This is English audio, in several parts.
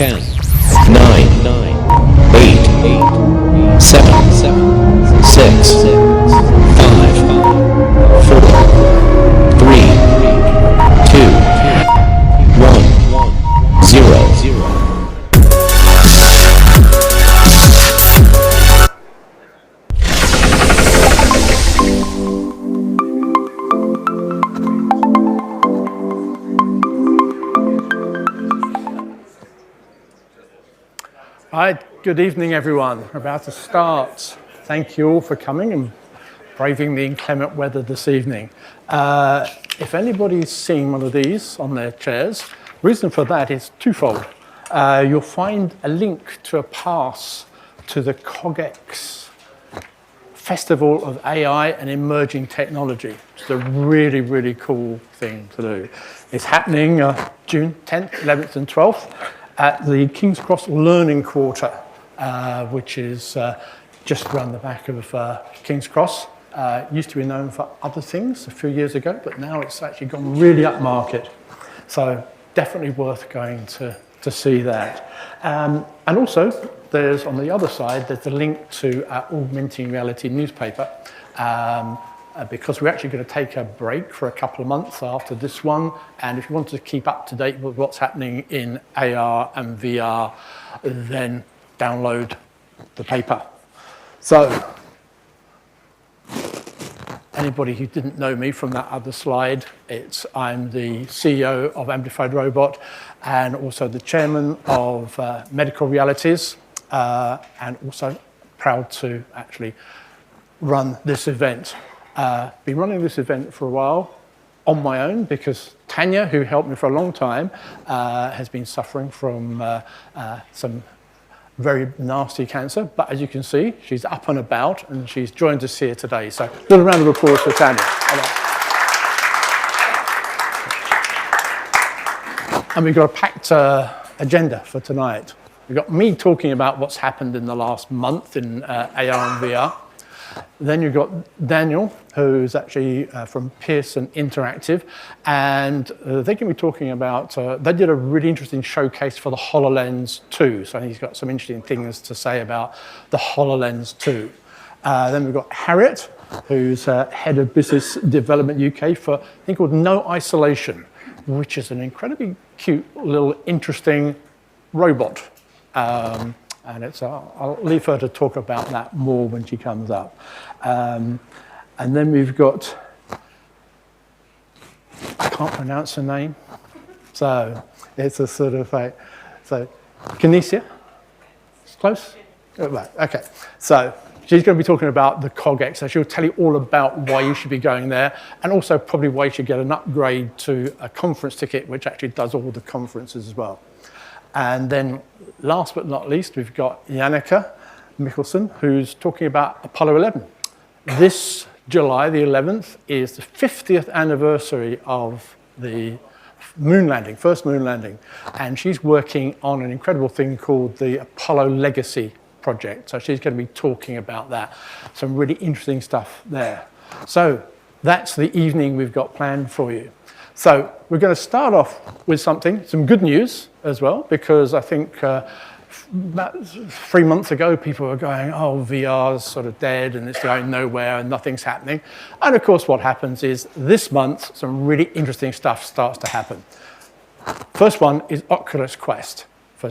10, 9, 8, 7, 6, 5, 4, 3, 2, 1, 0. Hi, good evening everyone. We're about to start. Thank you all for coming and braving the inclement weather this evening. If anybody's seen one of these on their chairs, the reason for that is twofold. You'll find a link to a pass to the COGX Festival of AI and Emerging Technology. It's a really, really cool thing to do. It's happening June 10th, 11th and 12th. At the King's Cross Learning Quarter, which is just around the back of King's Cross. Used to be known for other things a few years ago, but now it's actually gone really upmarket. So definitely worth going to see that. And also, there's on the other side, there's a link to our Augmenting Reality newspaper. Because we're actually going to take a break for a couple of months after this one. And if you want to keep up to date with what's happening in AR and VR, then download the paper. So, anybody who didn't know me from that other slide, I'm the CEO of Amplified Robot and also the chairman of Medical Realities, and also proud to actually run this event. Been running this event for a while on my own because Tanya, who helped me for a long time, has been suffering from some very nasty cancer. But as you can see, she's up and about and she's joined us here today. So a little round of applause for Tanya. And we've got a packed agenda for tonight. We've got me talking about what's happened in the last month in AR and VR. Then you've got Daniel, who's actually from Pearson Interactive, and they're going to be talking about, they did a really interesting showcase for the HoloLens 2, so he's got some interesting things to say about the HoloLens 2. Then we've got Harriet, who's Head of Business Development UK for a thing called No Isolation, which is an incredibly cute, little, interesting robot. And I'll leave her to talk about that more when she comes up. And then we've got, I can't pronounce her name. So it's a sort of Kinesia, it's close? Oh, right, okay. So she's going to be talking about the COGX. So she'll tell you all about why you should be going there and also probably why you should get an upgrade to a conference ticket, which actually does all the conferences as well. And then last but not least, we've got Janneke Mikkelsen, who's talking about Apollo 11. This July the 11th is the 50th anniversary of the moon landing, first moon landing. And she's working on an incredible thing called the Apollo Legacy project. So she's going to be talking about that. Some really interesting stuff there. So that's the evening we've got planned for you. So we're going to start off with some good news as well, because I think about 3 months ago, people were going, oh, VR's sort of dead and it's going nowhere and nothing's happening. And of course, what happens is this month, some really interesting stuff starts to happen. First one is Oculus Quest. For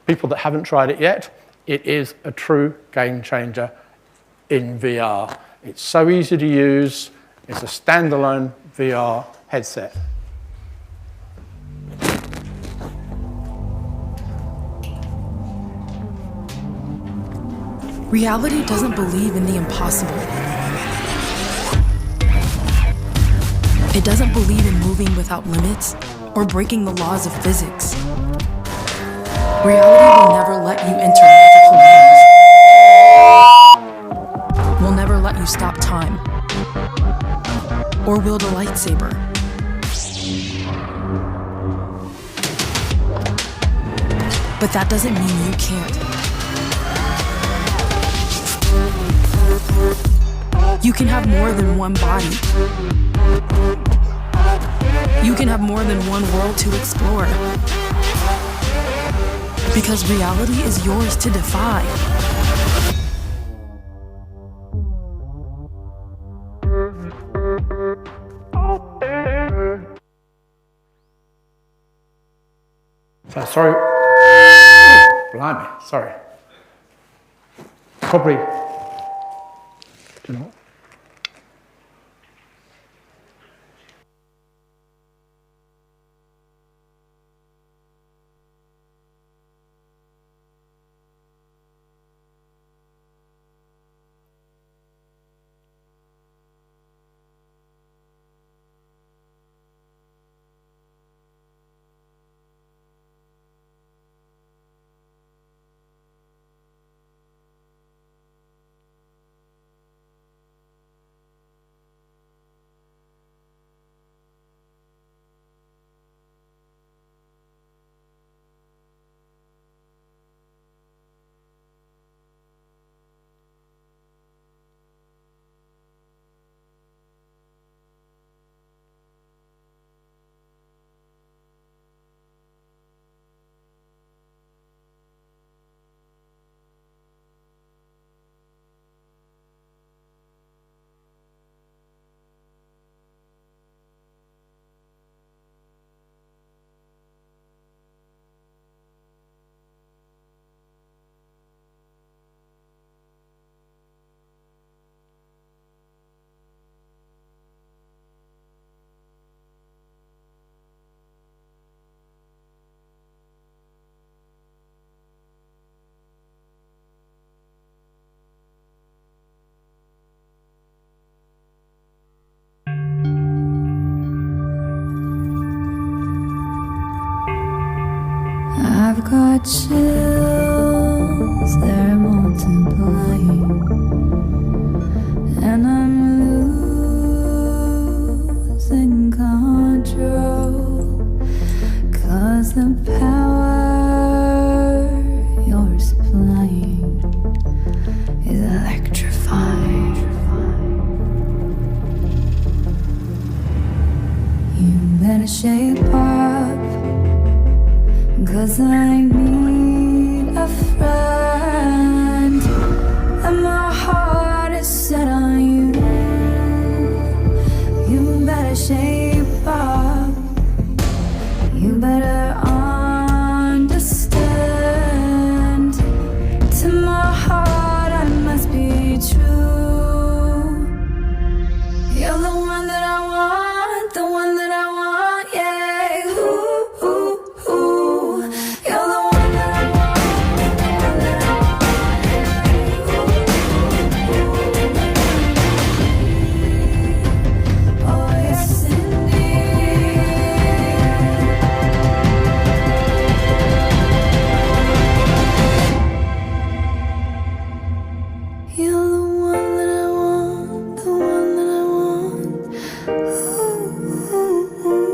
people that haven't tried it yet, it is a true game changer in VR. It's so easy to use. It's a standalone VR headset. Reality doesn't believe in the impossible. It doesn't believe in moving without limits or breaking the laws of physics. Reality will never let you enter magical lands. Will never let you stop time or wield a lightsaber. But that doesn't mean you can't. You can have more than one body. You can have more than one world to explore. Because reality is yours to defy. So sorry. Blimey, sorry. Probably. Do you know what? I've got chills, they're multiplying, and I'm losing control, 'cause the power you're supplying is electrifying. You better shape up, 'cause I need a friend, and my heart is set on you. You better shape up, you better understand. To my heart I must be true. You're the one that I want, the one that I want, yeah. Ooh, ooh, ooh. You're the one that I want, the one that I want, yeah. Oh, yes, indeed. You're the one that I want, the one that I want. Ooh, ooh, ooh.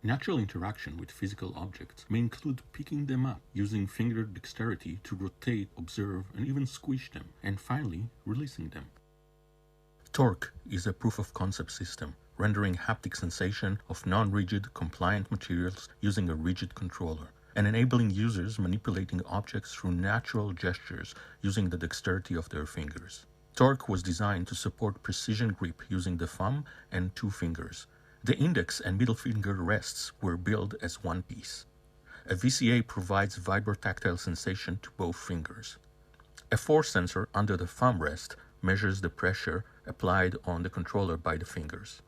Natural interaction with physical objects may include picking them up, using finger dexterity to rotate, observe, and even squish them, and finally, releasing them. Torque is a proof-of-concept system, rendering haptic sensation of non-rigid, compliant materials using a rigid controller, and enabling users manipulating objects through natural gestures using the dexterity of their fingers. Torque was designed to support precision grip using the thumb and two fingers. The index and middle finger rests were built as one piece. A VCA provides vibrotactile sensation to both fingers. A force sensor under the thumb rest measures the pressure applied on the controller by the fingers.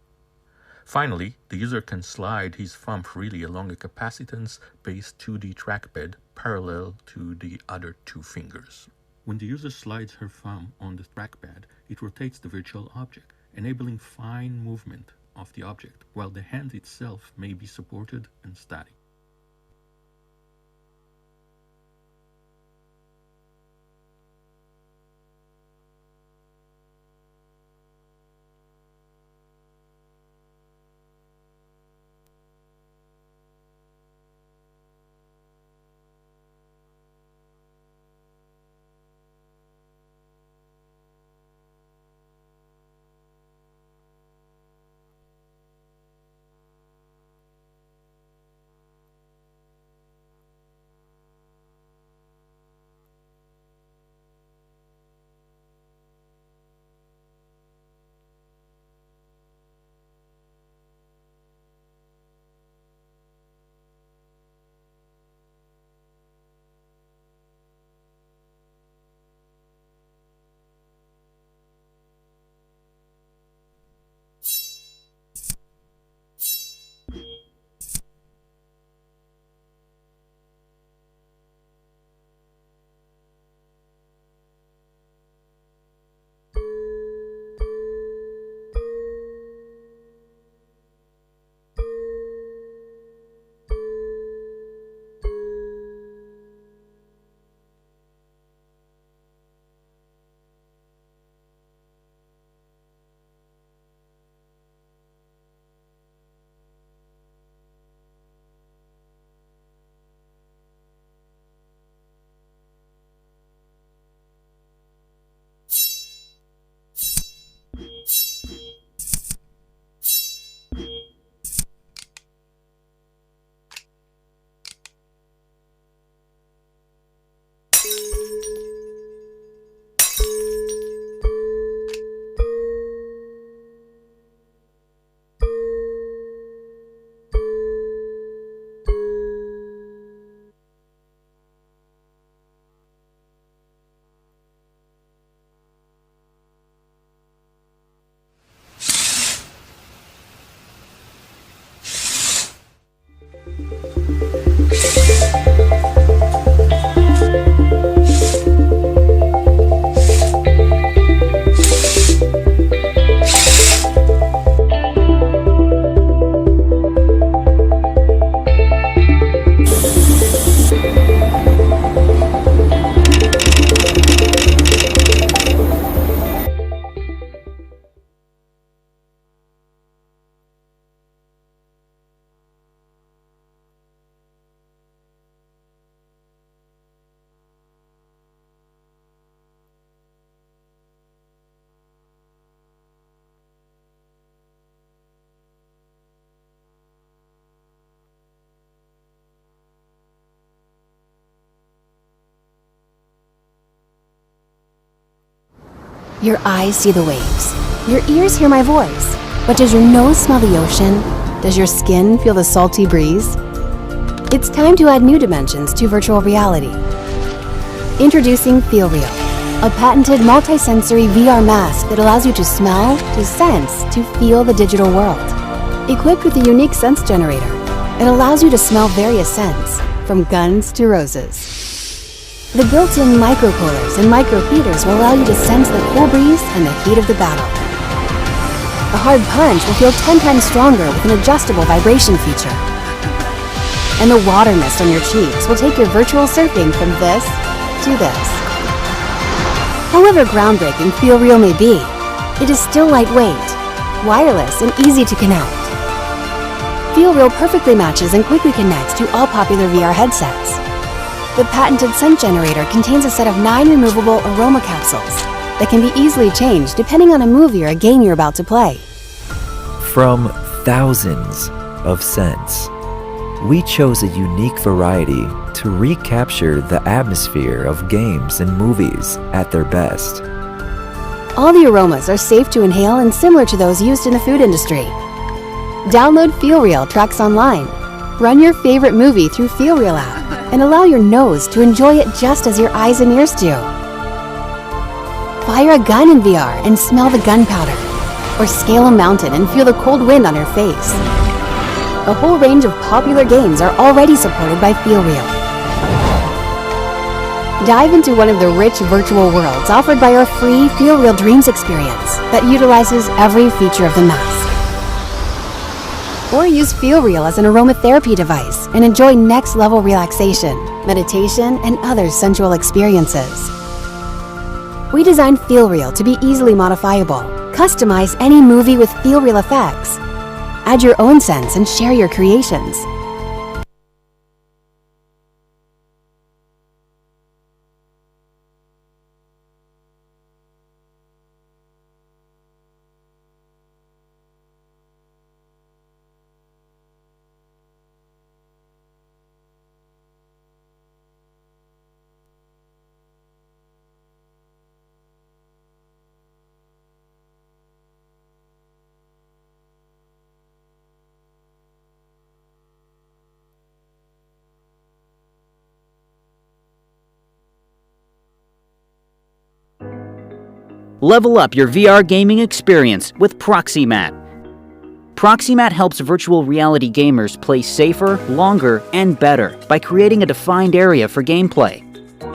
Finally, the user can slide his thumb freely along a capacitance-based 2D trackpad parallel to the other two fingers. When the user slides her thumb on the trackpad, it rotates the virtual object, enabling fine movement of the object, while the hand itself may be supported and static. Your eyes see the waves. Your ears hear my voice. But does your nose smell the ocean? Does your skin feel the salty breeze? It's time to add new dimensions to virtual reality. Introducing FeelReal, a patented multi-sensory VR mask that allows you to smell, to sense, to feel the digital world. Equipped with a unique sense generator, it allows you to smell various scents, from guns to roses. The built-in microcoolers and microheaters will allow you to sense the cool breeze and the heat of the battle. The hard punch will feel 10 times stronger with an adjustable vibration feature. And the water mist on your cheeks will take your virtual surfing from this to this. However groundbreaking FeelReal may be, it is still lightweight, wireless, and easy to connect. FeelReal perfectly matches and quickly connects to all popular VR headsets. The patented scent generator contains a set of 9 removable aroma capsules that can be easily changed depending on a movie or a game you're about to play. From thousands of scents, we chose a unique variety to recapture the atmosphere of games and movies at their best. All the aromas are safe to inhale and similar to those used in the food industry. Download FeelReal tracks online. Run your favorite movie through FeelReal app and allow your nose to enjoy it just as your eyes and ears do. fire a gun in VR and smell the gunpowder, or scale a mountain and feel the cold wind on your face. A whole range of popular games are already supported by FeelReal. Dive into one of the rich virtual worlds offered by our free FeelReal Dreams experience that utilizes every feature of the mask. Or use FeelReal as an aromatherapy device and enjoy next-level relaxation, meditation, and other sensual experiences. We designed FeelReal to be easily modifiable. Customize any movie with FeelReal effects. Add your own scents and share your creations. Level up your VR gaming experience with Proxymat. Proxymat helps virtual reality gamers play safer, longer, and better by creating a defined area for gameplay.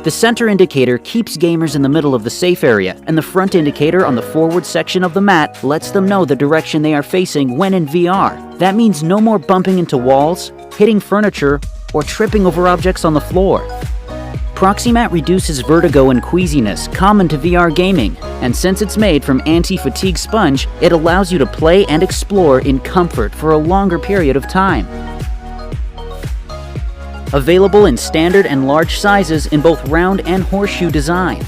The center indicator keeps gamers in the middle of the safe area, and the front indicator on the forward section of the mat lets them know the direction they are facing when in VR. That means no more bumping into walls, hitting furniture, or tripping over objects on the floor. Proxymat reduces vertigo and queasiness common to VR gaming, and since it's made from anti-fatigue sponge, it allows you to play and explore in comfort for a longer period of time. Available in standard and large sizes in both round and horseshoe design.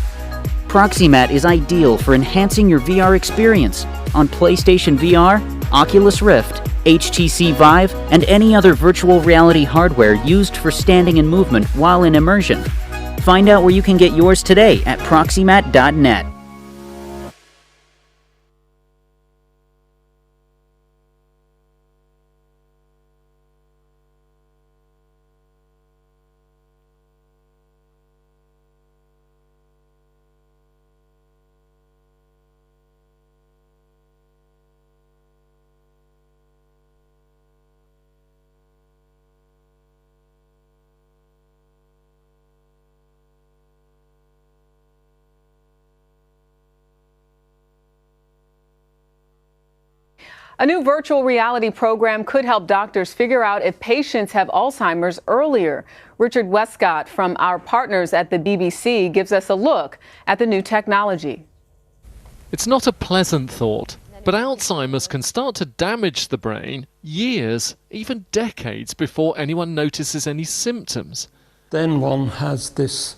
Proxymat is ideal for enhancing your VR experience on PlayStation VR, Oculus Rift, HTC Vive, and any other virtual reality hardware used for standing and movement while in immersion. Find out where you can get yours today at proxymat.net. A new virtual reality program could help doctors figure out if patients have Alzheimer's earlier. Richard Westcott from our partners at the BBC gives us a look at the new technology. It's not a pleasant thought, but Alzheimer's can start to damage the brain years, even decades before anyone notices any symptoms. Then one has this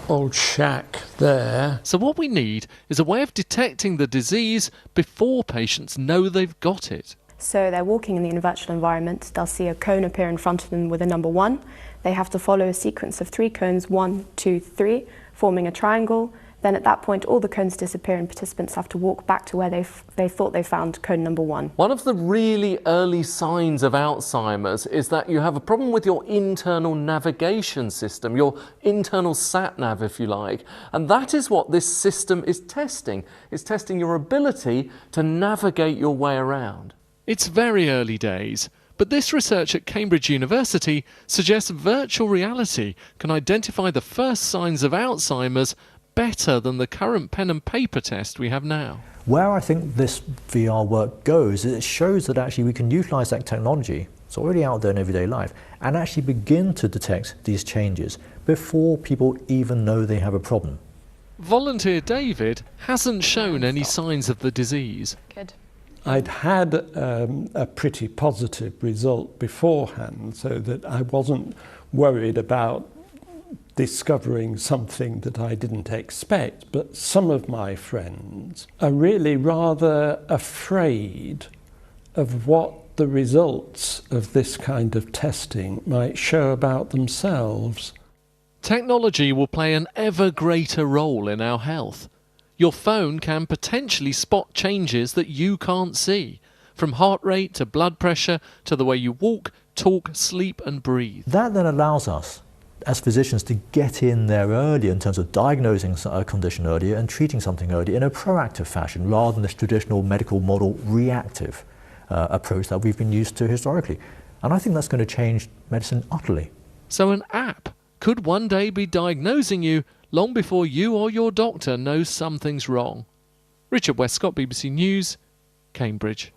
old shack there. So what we need is a way of detecting the disease before patients know they've got it. So they're walking in the virtual environment, they'll see a cone appear in front of them with a number 1. They have to follow a sequence of 3 cones, 1, 2, 3, forming a triangle. Then at that point all the cones disappear and participants have to walk back to where they thought they found cone number 1. One of the really early signs of Alzheimer's is that you have a problem with your internal navigation system, your internal sat-nav if you like, and that is what this system is testing. It's testing your ability to navigate your way around. It's very early days, but this research at Cambridge University suggests virtual reality can identify the first signs of Alzheimer's better than the current pen and paper test we have now. Where I think this VR work goes is it shows that actually we can utilise that technology, it's already out there in everyday life, and actually begin to detect these changes before people even know they have a problem. Volunteer David hasn't shown any signs of the disease. Good. I'd had a pretty positive result beforehand, so that I wasn't worried about discovering something that I didn't expect. But some of my friends are really rather afraid of what the results of this kind of testing might show about themselves. Technology will play an ever greater role in our health. Your phone can potentially spot changes that you can't see, from heart rate to blood pressure to the way you walk, talk, sleep and breathe. That then allows us as physicians to get in there earlier in terms of diagnosing a condition earlier and treating something earlier in a proactive fashion rather than this traditional medical model reactive approach that we've been used to historically. And I think that's going to change medicine utterly. So an app could one day be diagnosing you long before you or your doctor knows something's wrong. Richard Westcott, BBC News, Cambridge.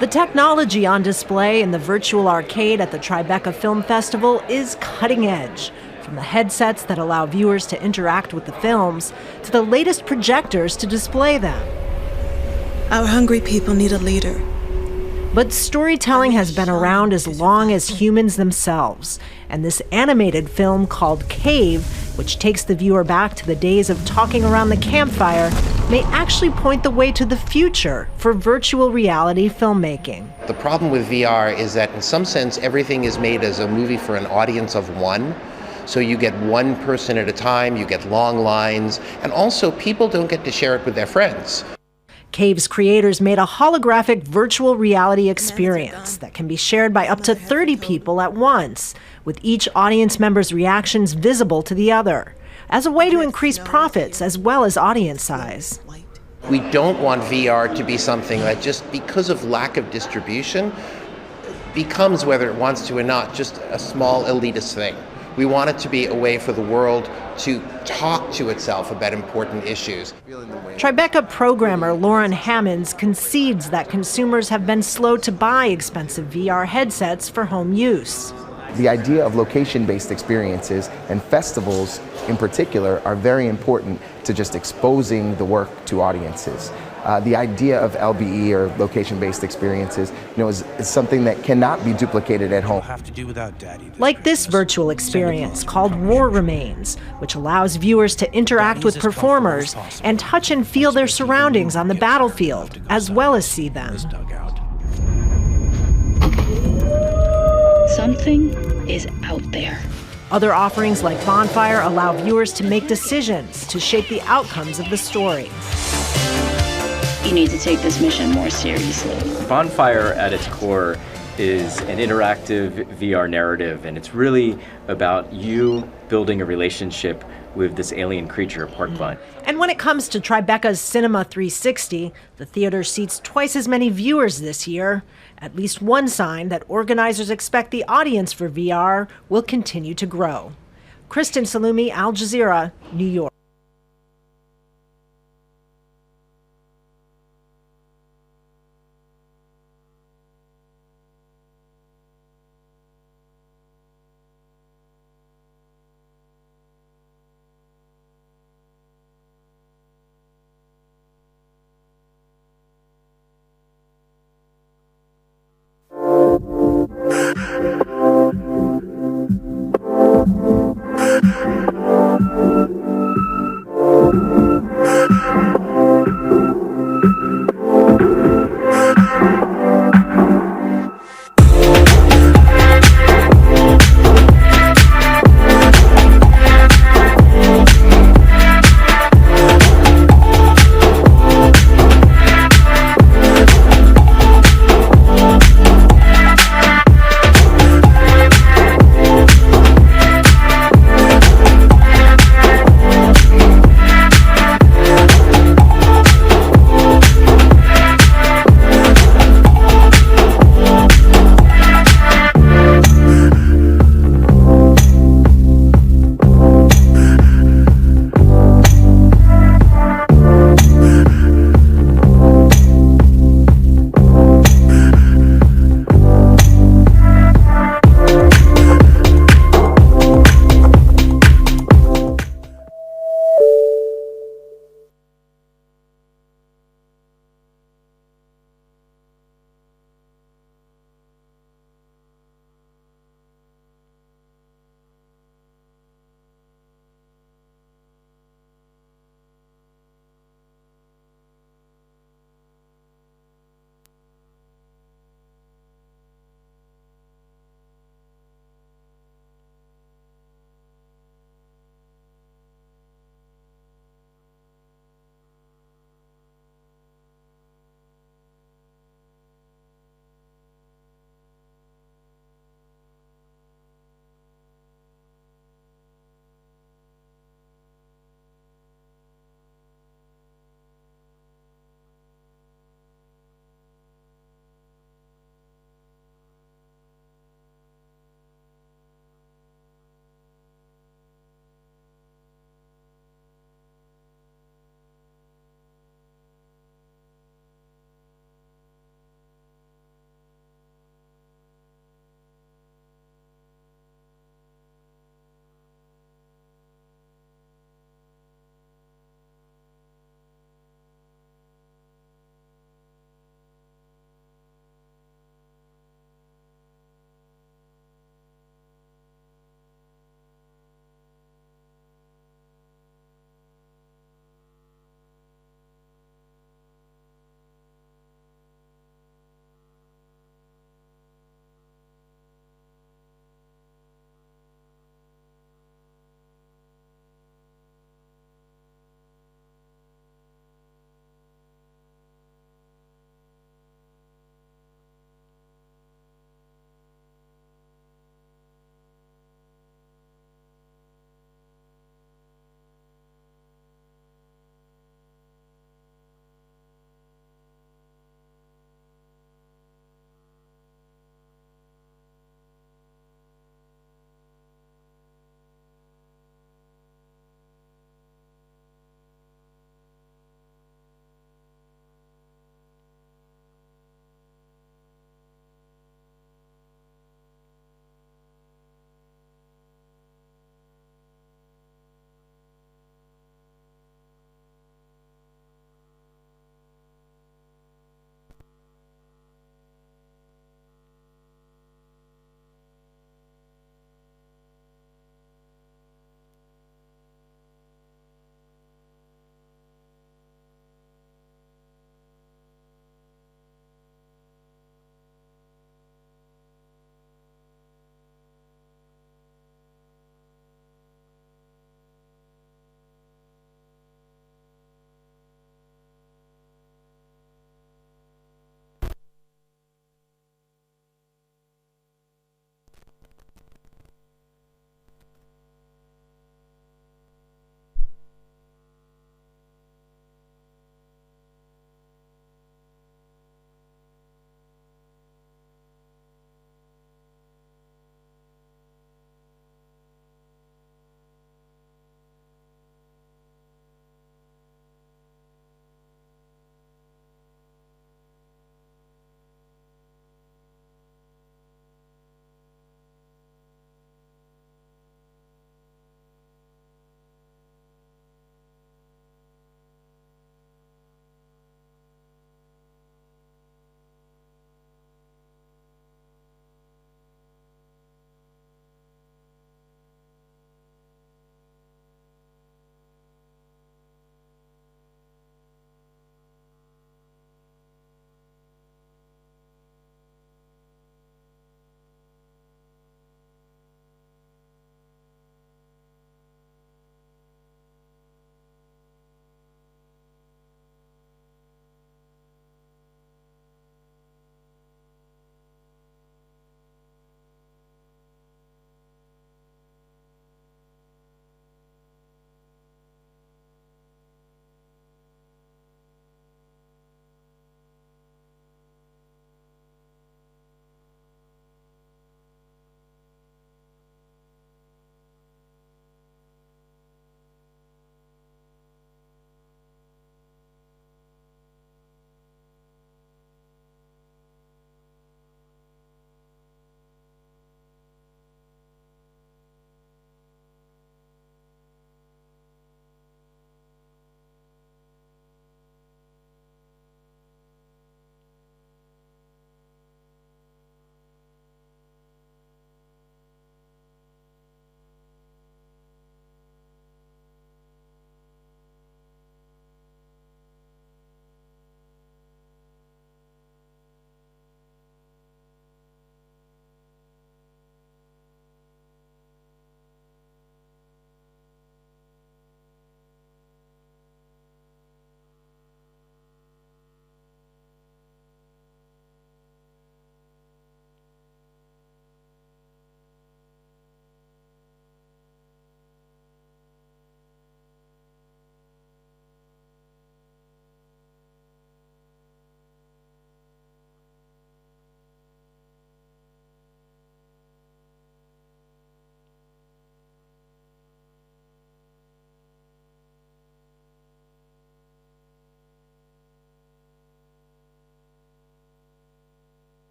The technology on display in the virtual arcade at the Tribeca Film Festival is cutting edge. From the headsets that allow viewers to interact with the films, to the latest projectors to display them. Our hungry people need a leader. But storytelling has been around as long as humans themselves, and this animated film called Cave, which takes the viewer back to the days of talking around the campfire, may actually point the way to the future for virtual reality filmmaking. The problem with VR is that in some sense everything is made as a movie for an audience of one. So you get one person at a time, you get long lines, and also people don't get to share it with their friends. Cave's creators made a holographic virtual reality experience that can be shared by up to 30 people at once, with each audience member's reactions visible to the other, as a way to increase profits as well as audience size. We don't want VR to be something that just because of lack of distribution becomes, whether it wants to or not, just a small elitist thing. We want it to be a way for the world to talk to itself about important issues. Tribeca programmer Lauren Hammonds concedes that consumers have been slow to buy expensive VR headsets for home use. The idea of location-based experiences and festivals in particular are very important to just exposing the work to audiences. The idea of LBE or location-based experiences, is something that cannot be duplicated at home. Like this virtual experience called War Remains, which allows viewers to interact with performers and touch and feel their surroundings on the battlefield, as well as see them. Something is out there. Other offerings like Bonfire allow viewers to make decisions to shape the outcomes of the story. You need to take this mission more seriously. Bonfire at its core is an interactive VR narrative, and it's really about you building a relationship with this alien creature, Porcupine. And when it comes to Tribeca's Cinema 360, the theater seats twice as many viewers this year. At least one sign that organizers expect the audience for VR will continue to grow. Kristen Salumi, Al Jazeera, New York.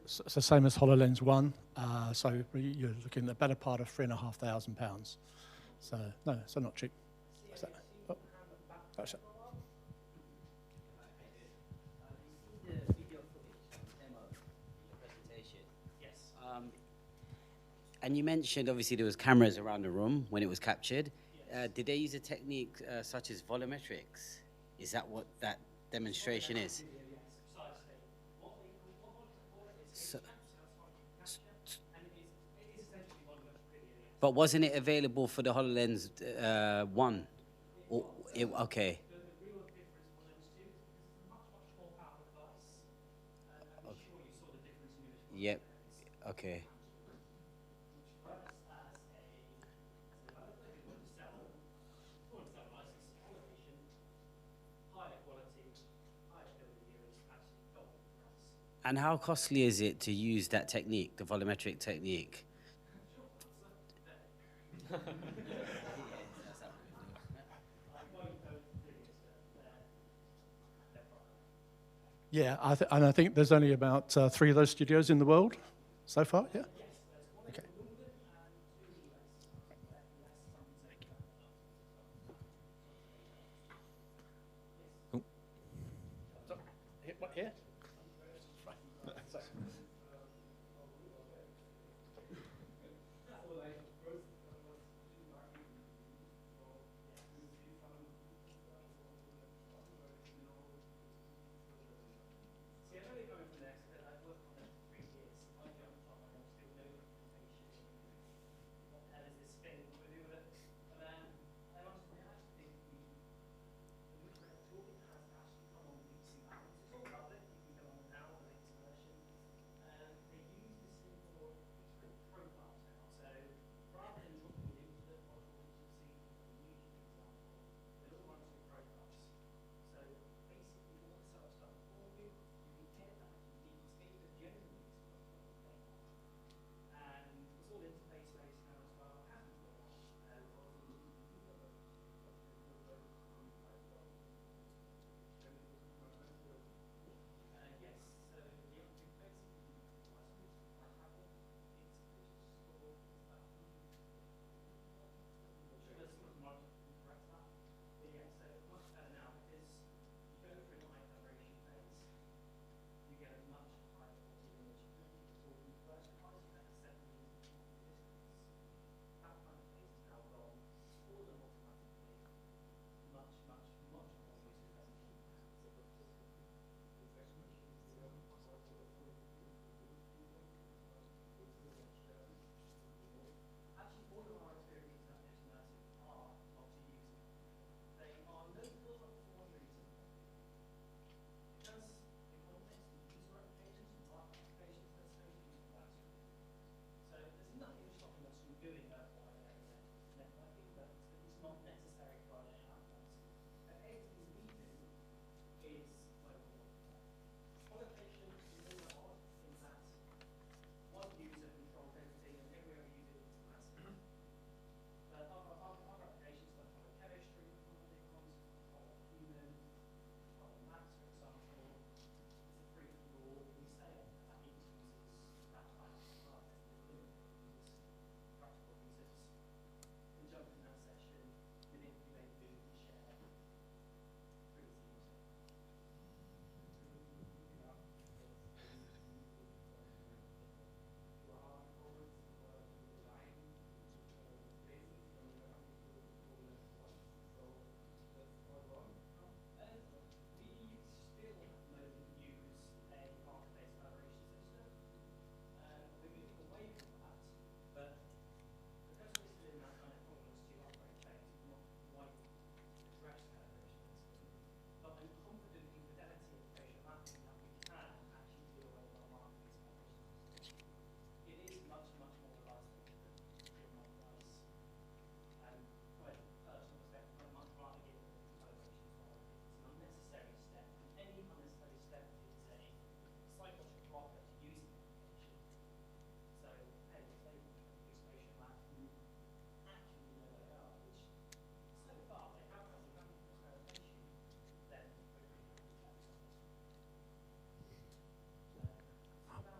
It's the same as HoloLens 1, so you're looking at the better part of £3,500. So, no, so not cheap. So, oh, that's it. Yes. And you mentioned obviously there was cameras around the room when it was captured. Did they use a technique such as volumetrics? Is that what that demonstration is? So, but wasn't it available for the HoloLens 1? Okay. Yep. Okay. And how costly is it to use that technique, the volumetric technique? Yeah, and I think there's only about 3 of those studios in the world so far, yeah? Okay. What, here?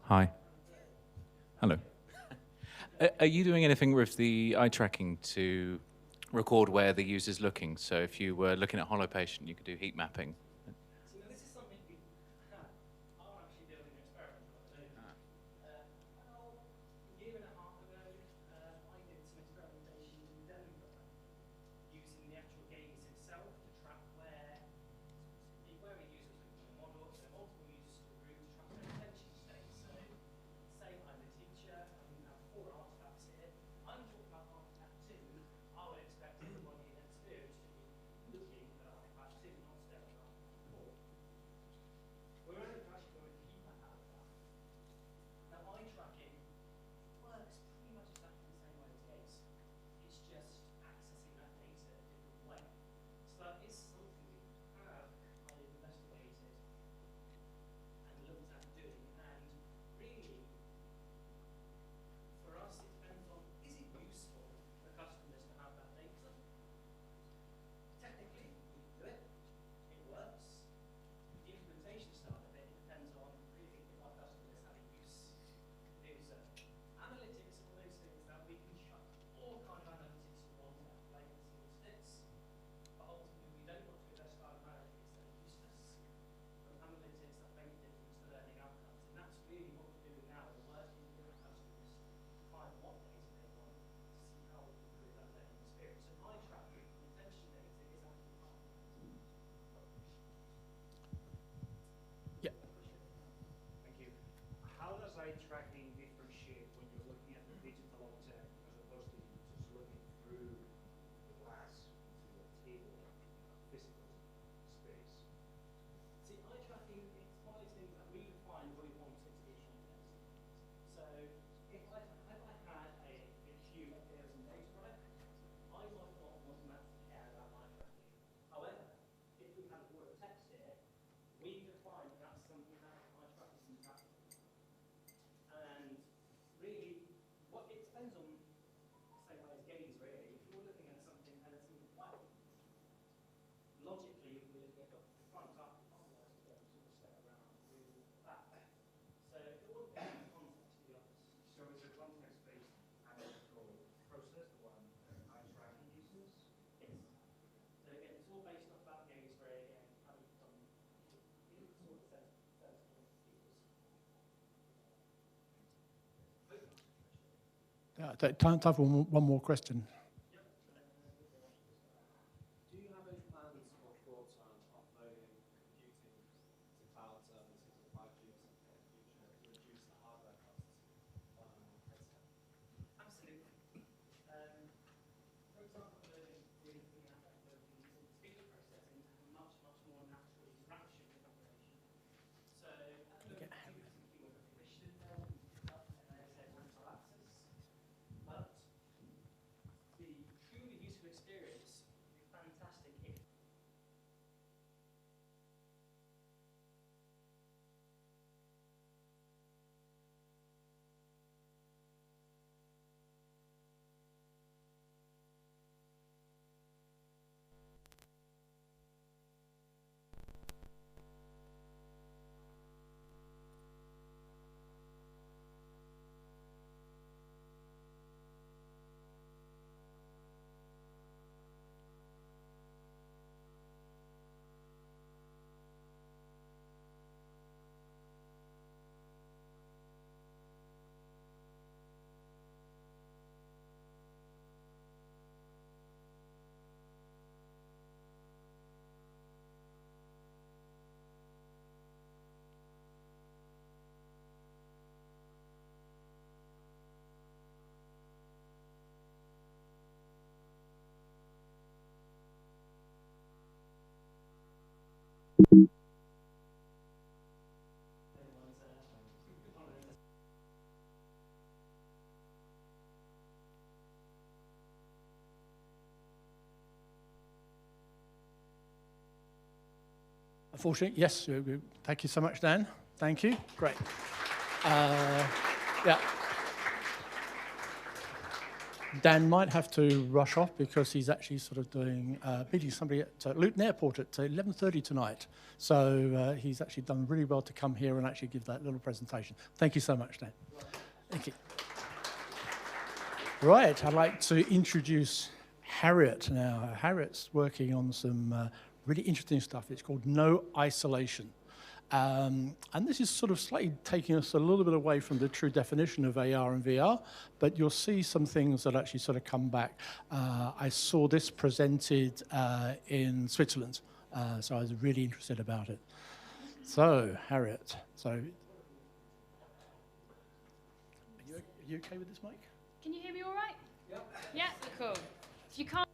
Hi. Hello. Are you doing anything with the eye tracking to record where the user's looking? So if you were looking at hollow patient, you could do heat mapping. So this is something we are actually building an experiment on at the moment. About a year and a half ago, I did some experimentation in Denver using the actual gaze itself to track where a user was looking at a model, so multiple users to a room to track their attention state. So say I'm the teacher, and we have 4 artifacts here. I'm talking about artifact 2. I would expect everybody in experience to be looking at artifact 2, not staring at artifact 4. We're able to actually go and keep that out of that. Now, eye tracking works pretty much exactly the same way as gaze. It's just accessing that data a different way. So that is something we have investigated and looked at doing. And really, for us, it depends on, is it useful for customers to have that data? Technically, we can do it. It works. The implementation style of it depends on really if our customers have a use. There's analytics, all those things that we can chuck all kind of analytics you want at latency and sticks, but ultimately we don't want to invest time in analytics that are useless, but analytics that make a difference to learning outcomes. And that's really what we're doing now. We're working with our customers to find what data they want to see how we can improve that learning experience. And eye tracking and attention data is actually part of that. Yeah. Thank you. How does eye tracking differentiate when you're looking at the digital object as opposed to just looking through the glass into a table in a physical space? See, eye tracking, it's one of those things that we define what we want its visual density. So if I had a queue that appears in data on it, I might not automatically care about eye tracking. However, if we had a word of text here, we define that that's something that eye tracking is interactive. And really, what it depends on, same way as gaze really. If you're looking at something and it's in white, logically you'll be looking at the front up, otherwise you don't sort of step around with that. So it all depends on context, to be honest. So it's a context-based analytical process, the one eye tracking uses? Yes. So again, it's all based off that gaze ray again, having done in sort of sensible equals. Time for one more question. Do you have any plans or thoughts on offloading computing to cloud services or 5G or something in the future to reduce the hardware costs on a headset? Absolutely. For example, we're looking at speech processing to have a much, much more natural interaction with information. So at the moment, we have something with recognition there, we pick up and then say mental access. But the truly useful experience would be fantastic if Unfortunately, yes. Thank you so much, Dan. Thank you. Great. Yeah. Dan might have to rush off because he's actually sort of doing meeting somebody at Luton Airport at 11:30 tonight. So he's actually done really well to come here and actually give that little presentation. Thank you so much, Dan. Thank you. Right, I'd like to introduce Harriet now. Harriet's working on some really interesting stuff. It's called No Isolation. And this is sort of slightly taking us a little bit away from the true definition of AR and VR, but you'll see some things that actually sort of come back. I saw this presented in Switzerland, so I was really interested about it. So, Harriet, are you okay with this mic? Can you hear me all right? Yep. Yeah, cool. If you can't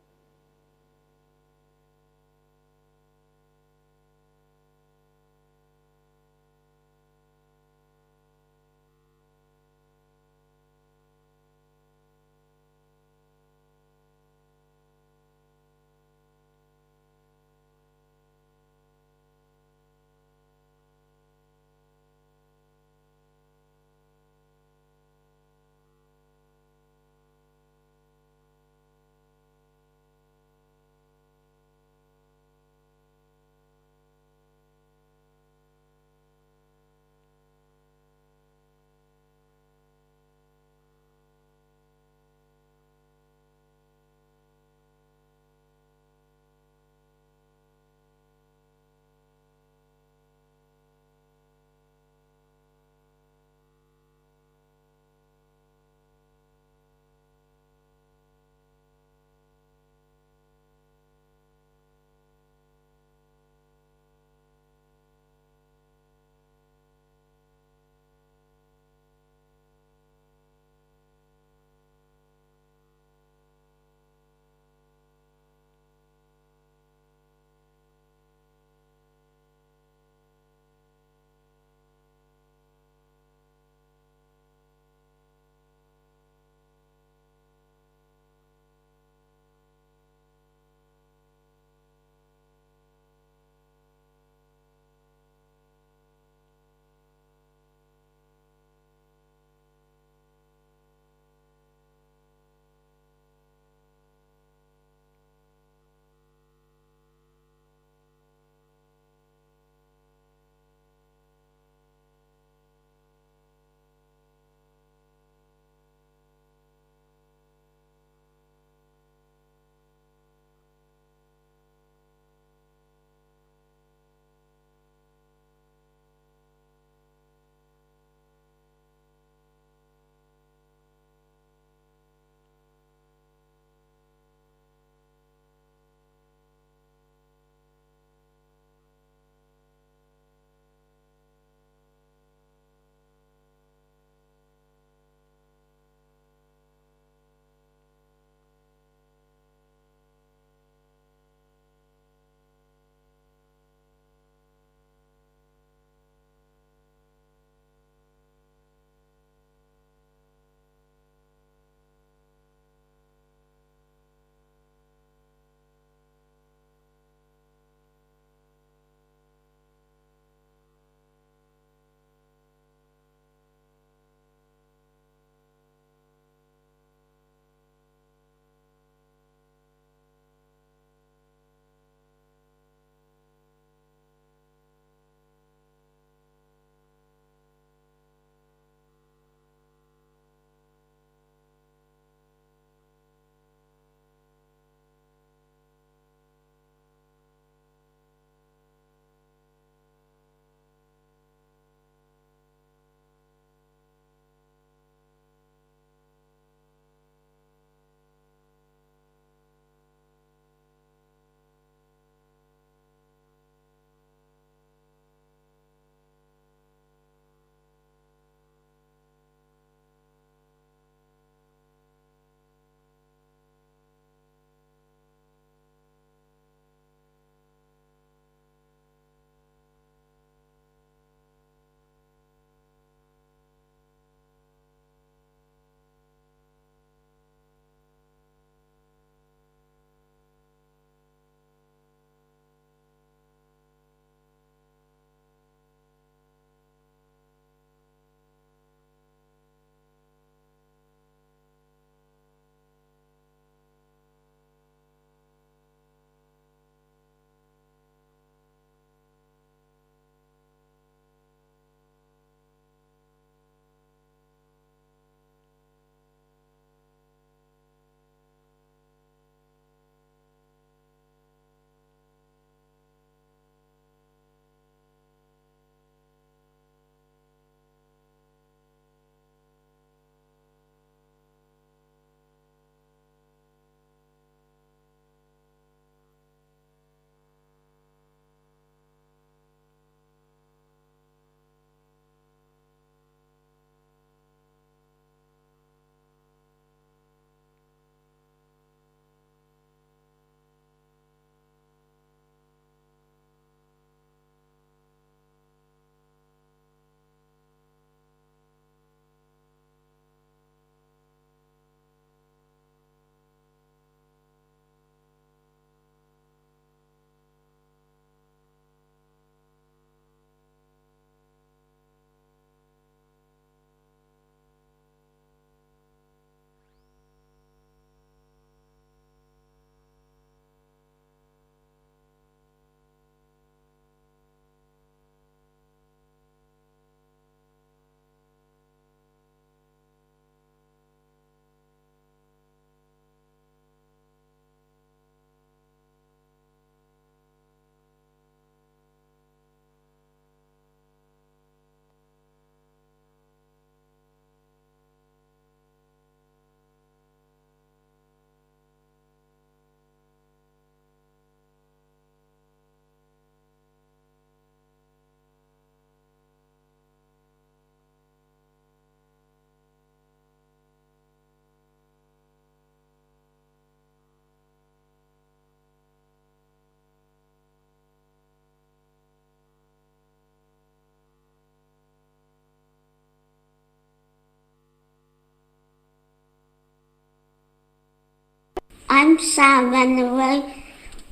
Sam and the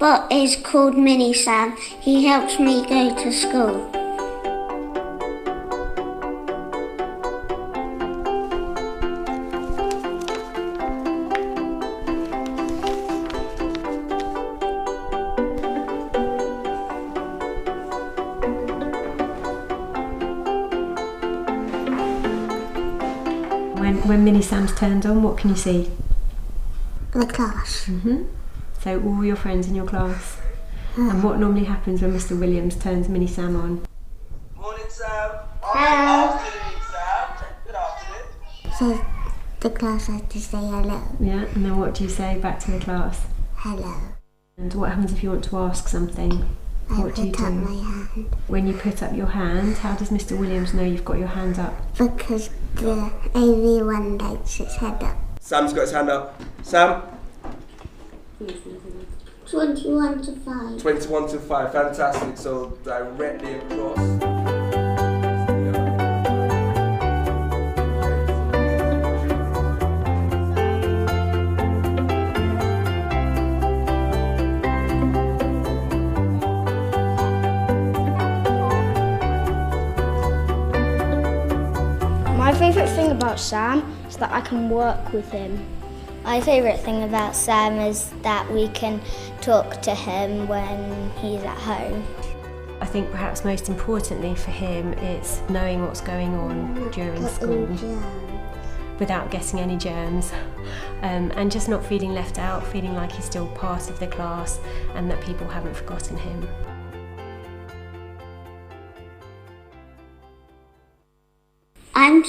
robot is called Mini Sam. He helps me go to school. When Mini Sam's turned on, what can you see? The class. So all your friends in your class. And what normally happens when Mr. Williams turns Mini Sam on? Hello. So the class has to say hello. Yeah, and then what do you say back to the class? Hello. And what happens if you want to ask something? What do you put do? up my hand. When you put up your hand, how does Mr. Williams know you've got your hand up? Because the AV1 lights its head up. Sam's got his hand up. Sam? 21 to 5. 21 to 5, fantastic. So directly across. My favourite thing about Sam is that I can work with him. My favourite thing about Sam is that we can talk to him when he's at home. I think perhaps most importantly for him it's knowing what's going on during school without getting any germs and just not feeling left out, feeling like he's still part of the class and that people haven't forgotten him. I'm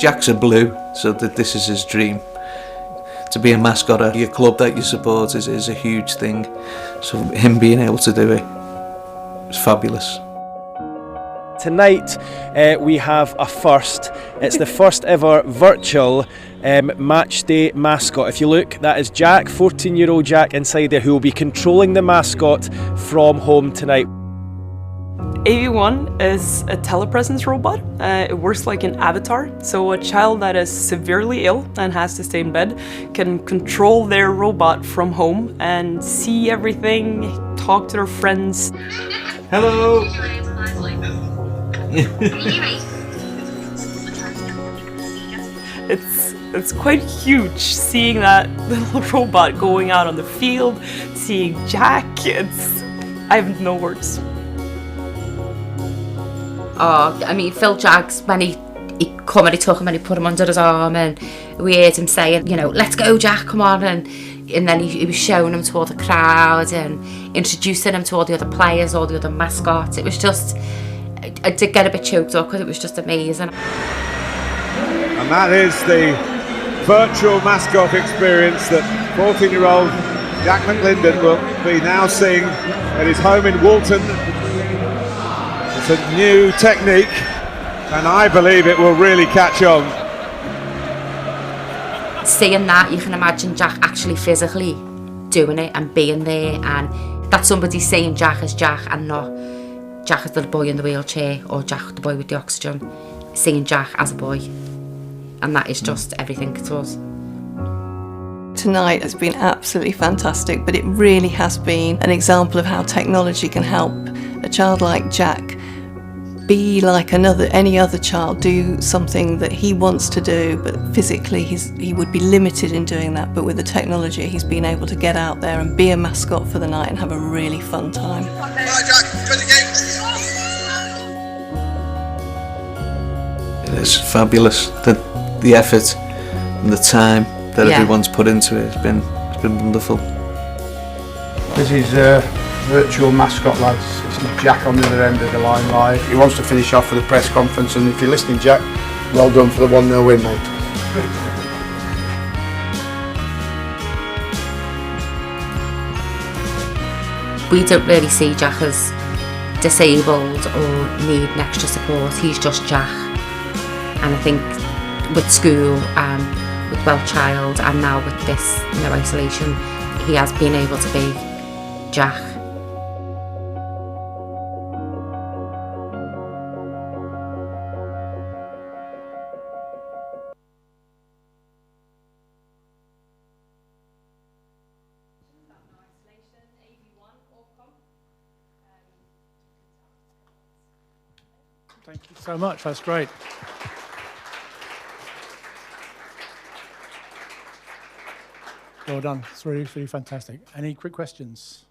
Jack's a blue, so that this is his dream. To be a mascot at your club that you support is a huge thing. So him being able to do it is fabulous. Tonight we have a first. It's the first ever virtual match day mascot. If you look, that is Jack, 14-year-old Jack inside there, who will be controlling the mascot from home tonight. AV1 is a telepresence robot. It works like an avatar, so a child that is severely ill and has to stay in bed can control their robot from home and see everything, talk to their friends. Hello! It's quite huge seeing that little robot going out on the field, seeing Jack. I have no words. Oh, I mean, Phil Jaggs, when he come and he took him and he put him under his arm, and we heard him saying, you know, let's go Jack, come on, and then he was showing him to all the crowd and introducing him to all the other players, all the other mascots. It was just, I did get a bit choked up because it was just amazing. And that is the virtual mascot experience that 14-year-old Jack McLinden will be now seeing at his home in Walton. It's a new technique, and I believe it will really catch on. Seeing that, you can imagine Jack actually physically doing it and being there, and that somebody's seeing Jack as Jack and not Jack as the boy in the wheelchair or Jack the boy with the oxygen, seeing Jack as a boy, and that is just everything to us. Tonight has been absolutely fantastic, but it really has been an example of how technology can help a child like Jack be like any other child, do something that he wants to do, but physically he would be limited in doing that. But with the technology, he's been able to get out there and be a mascot for the night and have a really fun time. It's fabulous, the effort and the time that everyone's put into it. It's been wonderful. This is virtual mascot, lads. This is Jack on the other end of the line live. He wants to finish off for the press conference, and if you're listening, Jack, well done for the 1-0 win, mate. We don't really see Jack as disabled or needing extra support. He's just Jack. And I think with school and with Well Child and now with this no isolation, he has been able to be Jack. Thank you so much, that's great. Well done, it's really, really fantastic. Any quick questions?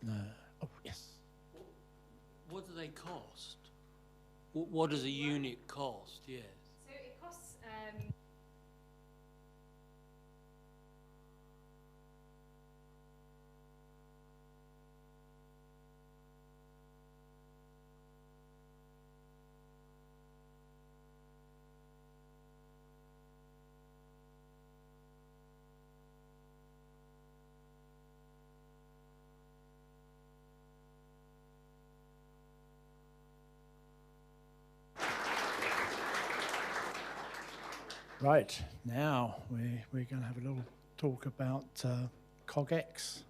No. Oh, yes. What do they cost? What does a unit cost? Yeah. So it costs. Right, now we're going to have a little talk about CogX. As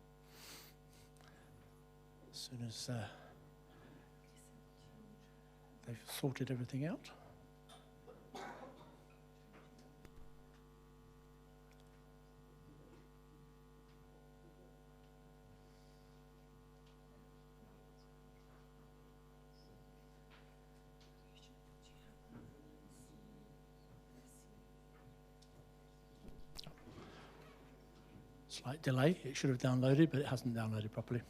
soon as they've sorted everything out. Slight delay, it should have downloaded, but it hasn't downloaded properly.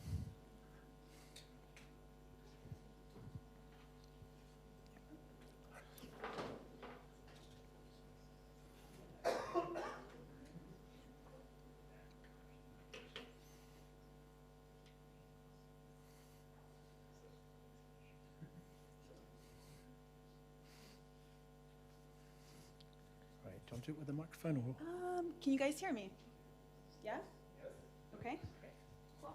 I'll do it with the microphone or... Can you guys hear me? Yeah? Okay. Cool.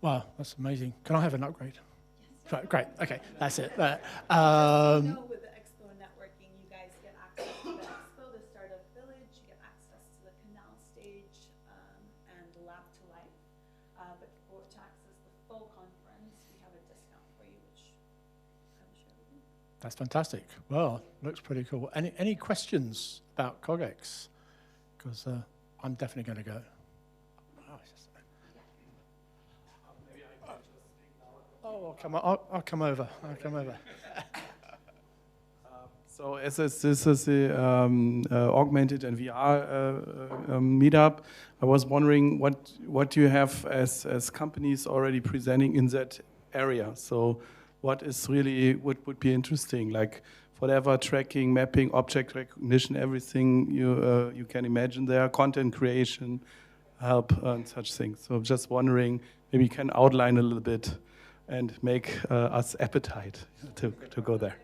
Wow, that's amazing. Can I have an upgrade? Yes. Right, great. Okay, that's it. With the Expo networking, you guys get access to the Expo, the Startup Village, you get access to the Canal Stage and the Lab to Life. But to access the full conference, we have a discount for you, which I will share with you. That's fantastic. Well, looks pretty cool. Any questions about CogX? Because I'm definitely going to go. Oh, I'll come over. So as this is the augmented and VR meetup, I was wondering what you have as companies already presenting in that area. So what is really would be interesting, like whatever tracking, mapping, object recognition, everything you can imagine there, content creation, help and such things. So just wondering, maybe you can outline a little bit and make us appetite to go there.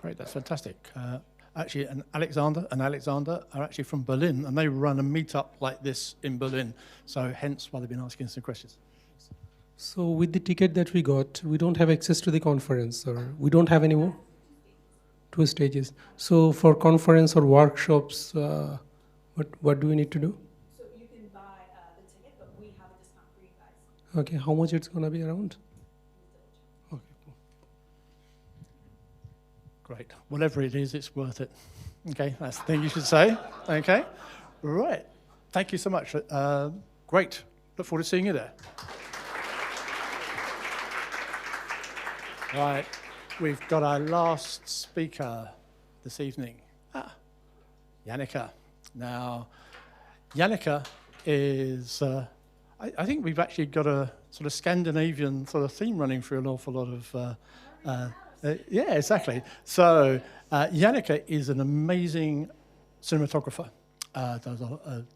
Great, that's fantastic. Actually, and Alexander are actually from Berlin, and they run a meetup like this in Berlin. So hence why they've been asking some questions. So with the ticket that we got, we don't have access to the conference, or we don't have any more? 2 stages. So for conference or workshops, what do we need to do? So you can buy the ticket, but we have a discount for you guys. Okay, how much it's gonna be around? Okay, cool. Great. Whatever it is, it's worth it. Okay, that's the thing you should say. Okay, right. Thank you so much. Great. Look forward to seeing you there. Right, we've got our last speaker this evening, Yannicka. Now, Yannicka is, I think we've actually got a sort of Scandinavian sort of theme running through an awful lot of, yeah, exactly. So Yannicka is an amazing cinematographer, does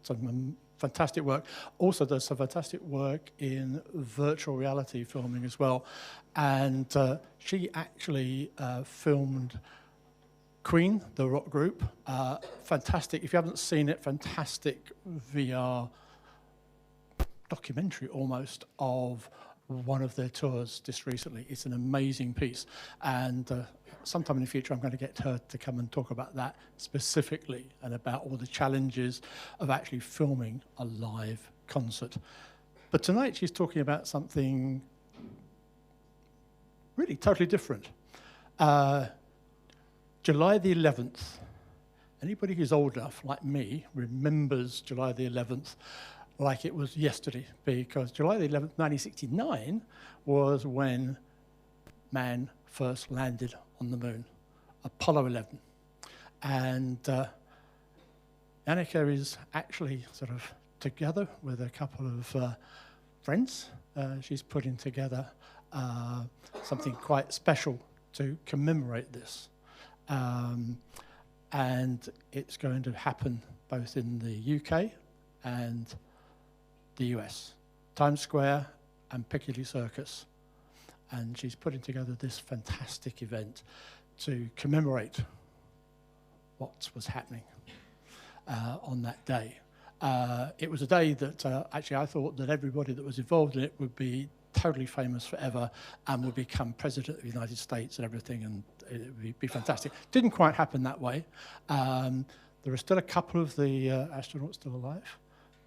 some fantastic work, also does some fantastic work in virtual reality filming as well. And she actually filmed Queen, the rock group. Fantastic, if you haven't seen it, fantastic VR documentary almost of one of their tours just recently. It's an amazing piece. And sometime in the future, I'm going to get her to come and talk about that specifically and about all the challenges of actually filming a live concert. But tonight, she's talking about something really totally different. July the 11th. Anybody who's old enough, like me, remembers July the 11th like it was yesterday, because July the 11th, 1969 was when man first landed on the moon, Apollo 11. And Yannicka is actually sort of together with a couple of friends. She's putting together something quite special to commemorate this. And it's going to happen both in the UK and the US, Times Square and Piccadilly Circus. And she's putting together this fantastic event to commemorate what was happening on that day. It was a day that actually I thought that everybody that was involved in it would be totally famous forever and would become president of the United States and everything, and it would be fantastic. Didn't quite happen that way. There are still a couple of the astronauts still alive,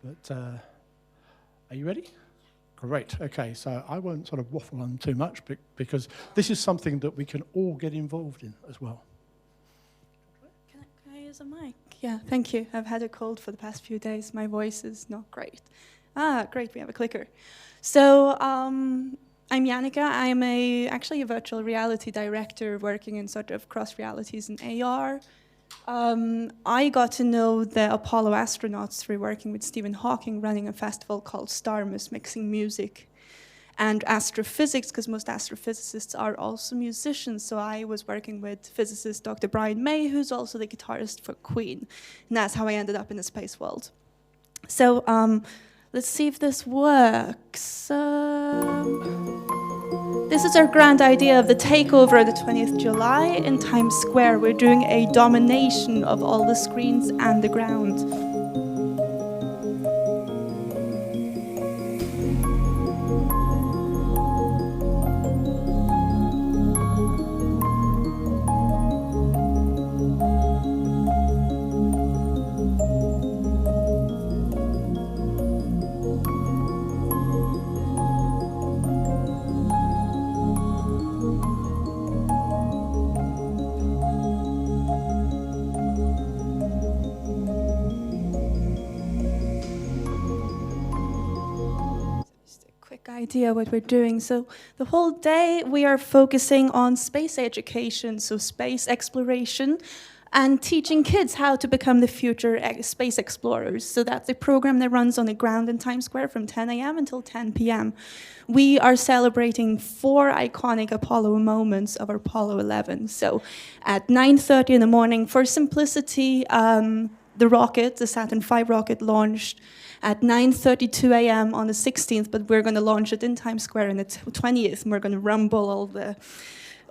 but are you ready? Great, okay, so I won't sort of waffle on too much because this is something that we can all get involved in as well. Can I use a mic? Yeah, thank you. I've had a cold for the past few days. My voice is not great. Great, we have a clicker. So I'm Yannicka. I'm actually a virtual reality director working in sort of cross realities and AR. I got to know the Apollo astronauts through working with Stephen Hawking, running a festival called Starmus, mixing music. and astrophysics, because most astrophysicists are also musicians. So I was working with physicist Dr. Brian May, who's also the guitarist for Queen. And that's how I ended up in the space world. So let's see if this works. This is our grand idea of the takeover of the 20th July in Times Square. We're doing a domination of all the screens and the ground. Idea what we're doing. So the whole day we are focusing on space education, so space exploration, and teaching kids how to become the future space explorers. So that's a program that runs on the ground in Times Square from 10 a.m. until 10 p.m. We are celebrating 4 iconic Apollo moments of Apollo 11. So at 9:30 in the morning, for simplicity, the rocket, the Saturn V rocket, launched at 9:32 a.m. on the 16th, but we're going to launch it in Times Square on the 20th, and we're going to rumble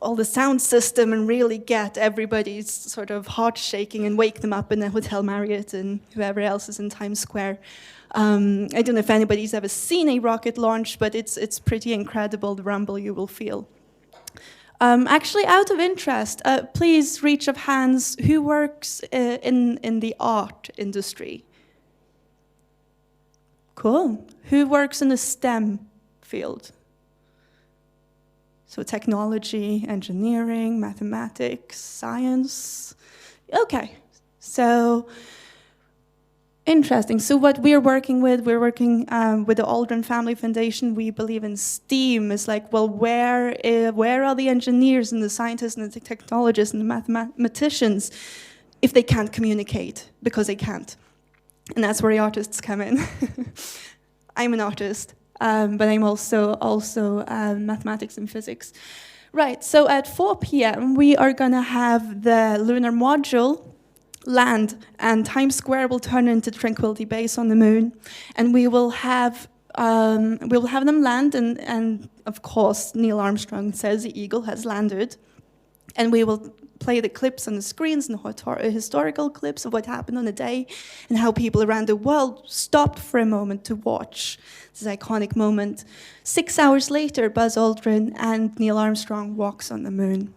all the sound system and really get everybody's sort of heart shaking and wake them up in the Hotel Marriott and whoever else is in Times Square. I don't know if anybody's ever seen a rocket launch, but it's pretty incredible, the rumble you will feel. Actually, out of interest, please reach of hands, who works in the art industry? Cool. Who works in the STEM field? So technology, engineering, mathematics, science. Okay, so interesting. So what we're working with the Aldrin Family Foundation. We believe in STEAM. It's like, well, where are the engineers and the scientists and the technologists and the mathematicians if they can't communicate? Because they can't. And that's where the artists come in. I'm an artist, but I'm also mathematics and physics. Right, so at 4 p.m. we are gonna have the lunar module land, and Times Square will turn into Tranquility Base on the moon, and we will have them land, and of course Neil Armstrong says the Eagle has landed, and we will play the clips on the screens and historical clips of what happened on the day and how people around the world stopped for a moment to watch this iconic moment. 6 hours later, Buzz Aldrin and Neil Armstrong walks on the moon.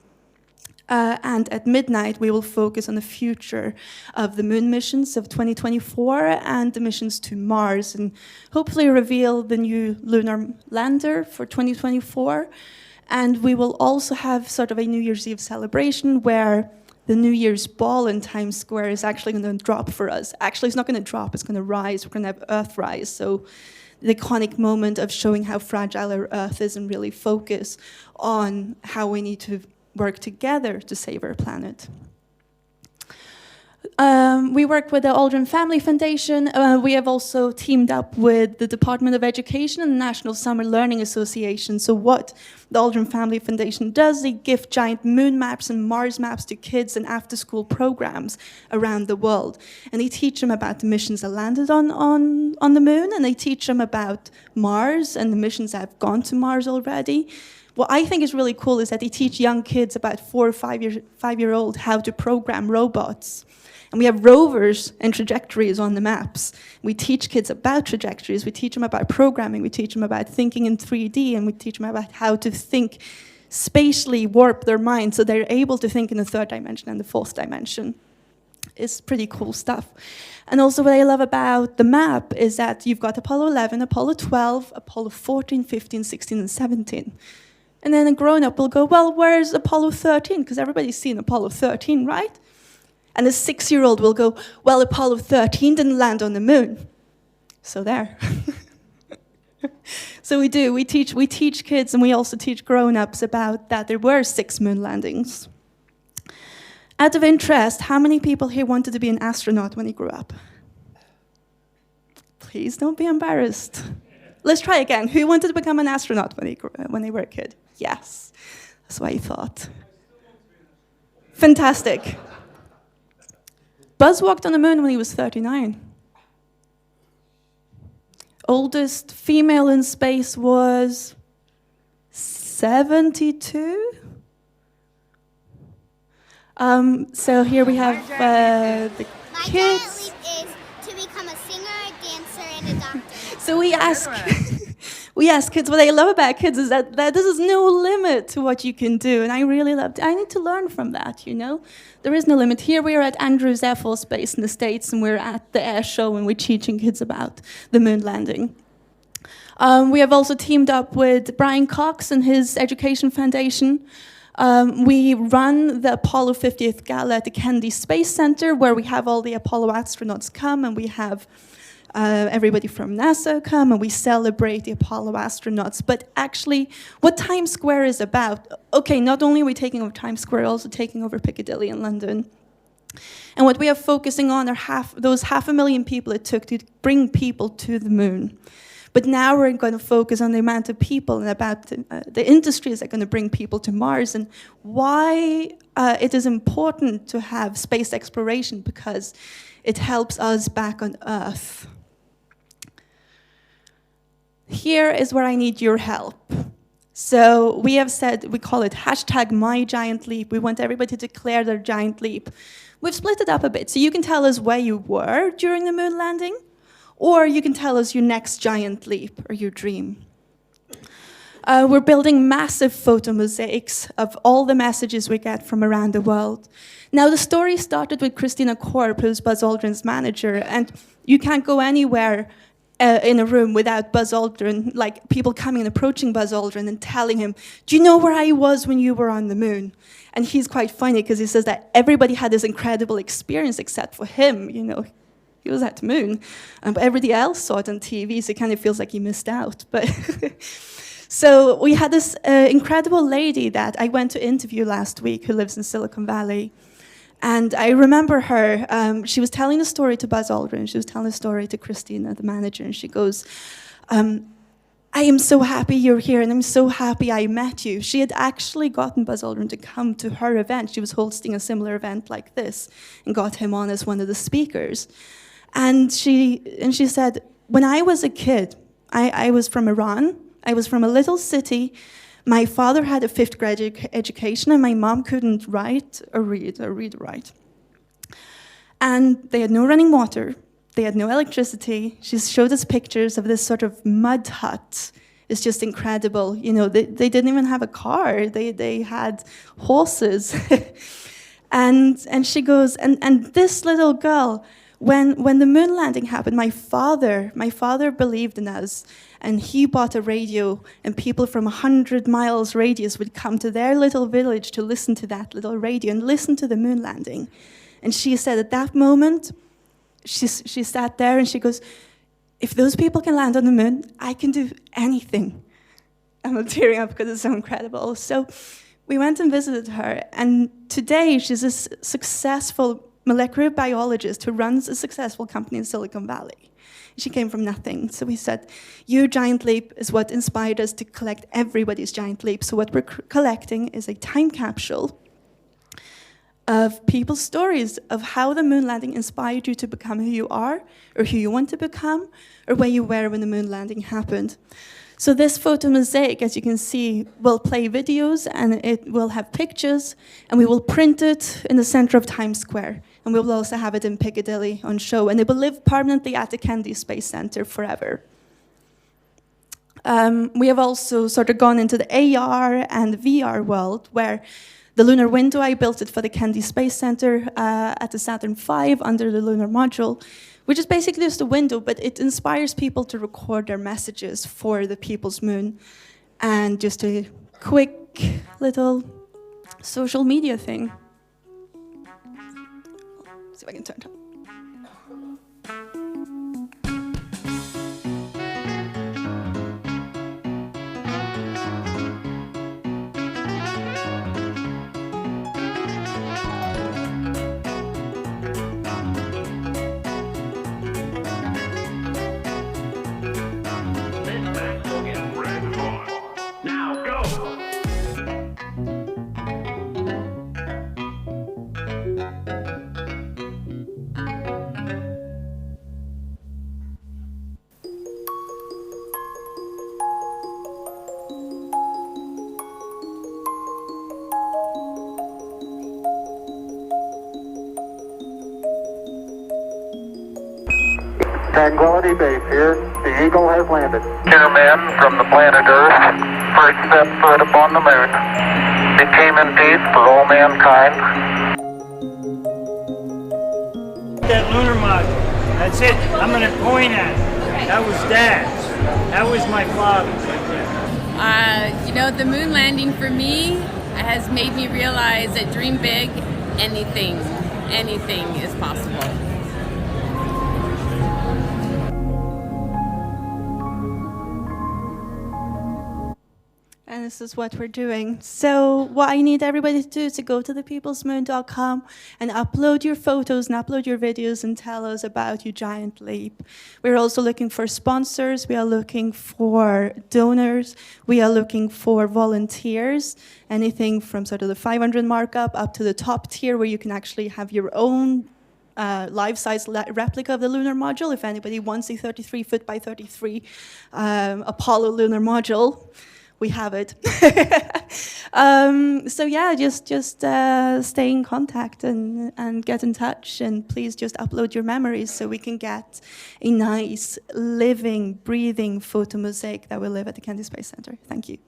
And at midnight, we will focus on the future of the moon missions of 2024 and the missions to Mars, and hopefully reveal the new lunar lander for 2024. And we will also have sort of a New Year's Eve celebration where the New Year's ball in Times Square is actually going to drop for us. Actually, it's not going to drop, it's going to rise. We're going to have Earthrise. So the iconic moment of showing how fragile our Earth is and really focus on how we need to work together to save our planet. We work with the Aldrin Family Foundation. We have also teamed up with the Department of Education and the National Summer Learning Association. So what the Aldrin Family Foundation does, they gift giant moon maps and Mars maps to kids and after-school programs around the world. And they teach them about the missions that landed on the moon, and they teach them about Mars and the missions that have gone to Mars already. What I think is really cool is that they teach young kids, about 4 or 5-year-old, how to program robots. And we have rovers and trajectories on the maps. We teach kids about trajectories, we teach them about programming, we teach them about thinking in 3D, and we teach them about how to think spatially, warp their mind so they're able to think in the 3rd dimension and the 4th dimension. It's pretty cool stuff. And also what I love about the map is that you've got Apollo 11, Apollo 12, Apollo 14, 15, 16, and 17. And then a grown-up will go, well, where's Apollo 13? Because everybody's seen Apollo 13, right? And a 6-year-old will go, well, Apollo 13 didn't land on the moon. So there. So we do. We teach kids, and we also teach grown-ups about that there were 6 moon landings. Out of interest, how many people here wanted to be an astronaut when you grew up? Please don't be embarrassed. Let's try again. Who wanted to become an astronaut when they were a kid? Yes. That's what I thought. Fantastic. Buzz walked on the moon when he was 39. Oldest female in space was 72. So here we have the kids. My is to become a singer, a dancer, and a doctor. So we ask kids, what I love about kids is that this is no limit to what you can do. And I really loved it. I need to learn from that, you know? There is no limit. Here we are at Andrews Air Force Base in the States, and we're at the air show, and we're teaching kids about the moon landing. We have also teamed up with Brian Cox and his education foundation. We run the Apollo 50th Gala at the Kennedy Space Center, where we have all the Apollo astronauts come, and we have everybody from NASA come, and we celebrate the Apollo astronauts. But actually, what Times Square is about, okay, not only are we taking over Times Square, we're also taking over Piccadilly in London. And what we are focusing on are those 500,000 people it took to bring people to the moon. But now we're going to focus on the amount of people and about the industries that are going to bring people to Mars and why it is important to have space exploration, because it helps us back on Earth. Here is where I need your help. So we have said, we call it #MyGiantLeap. We want everybody to declare their giant leap. We've split it up a bit. So you can tell us where you were during the moon landing, or you can tell us your next giant leap or your dream. We're building massive photo mosaics of all the messages we get from around the world. Now, the story started with Christina Korp, who's Buzz Aldrin's manager, and you can't go anywhere in a room without Buzz Aldrin, like people coming and approaching Buzz Aldrin and telling him, do you know where I was when you were on the moon? And he's quite funny because he says that everybody had this incredible experience except for him, you know. He was at the moon, but everybody else saw it on TV, so it kind of feels like he missed out. But so we had this incredible lady that I went to interview last week who lives in Silicon Valley. And I remember her, she was telling the story to Buzz Aldrin, she was telling the story to Christina, the manager, and she goes, I am so happy you're here, and I'm so happy I met you. She had actually gotten Buzz Aldrin to come to her event. She was hosting a similar event like this and got him on as one of the speakers. And she said, when I was a kid, I was from Iran. I was from a little city. My father had a 5th grade education, and my mom couldn't write or read or write. And they had no running water. They had no electricity. She showed us pictures of this sort of mud hut. It's just incredible. You know, they didn't even have a car. They had horses. and she goes, and this little girl, when the moon landing happened, my father believed in us, and he bought a radio, and people from 100 miles radius would come to their little village to listen to that little radio and listen to the moon landing. And she said at that moment, she sat there and she goes, if those people can land on the moon, I can do anything. I'm tearing up because it's so incredible. So we went and visited her, and today she's a successful molecular biologist who runs a successful company in Silicon Valley. She came from nothing. So we said, your giant leap is what inspired us to collect everybody's giant leap. So what we're collecting is a time capsule of people's stories of how the moon landing inspired you to become who you are, or who you want to become, or where you were when the moon landing happened. So this photo mosaic, as you can see, will play videos, and it will have pictures, and we will print it in the center of Times Square. And we will also have it in Piccadilly on show, and it will live permanently at the Kennedy Space Center forever. We have also sort of gone into the AR and VR world, where the lunar window, I built it for the Kennedy Space Center at the Saturn V under the lunar module, which is basically just a window, but it inspires people to record their messages for the People's Moon. And just a quick little social media thing. Let's see if I can turn it on. This Tranquility Base here. The Eagle has landed. Here, men from the planet Earth. First step foot upon the moon. It came in peace for all mankind. That lunar module. That's it. I'm going to point at it. That was Dad's. That was my father's. You know, the moon landing for me has made me realize that dream big, anything is possible. And this is what we're doing. So what I need everybody to do is to go to thepeoplesmoon.com and upload your photos and upload your videos and tell us about your giant leap. We're also looking for sponsors. We are looking for donors. We are looking for volunteers. Anything from sort of the 500 markup up to the top tier where you can actually have your own life-size replica of the lunar module. If anybody wants a 33 foot by 33 Apollo lunar module, we have it. So yeah, just stay in contact and get in touch, and please just upload your memories so we can get a nice, living, breathing photo mosaic that will live at the Kennedy Space Center. Thank you.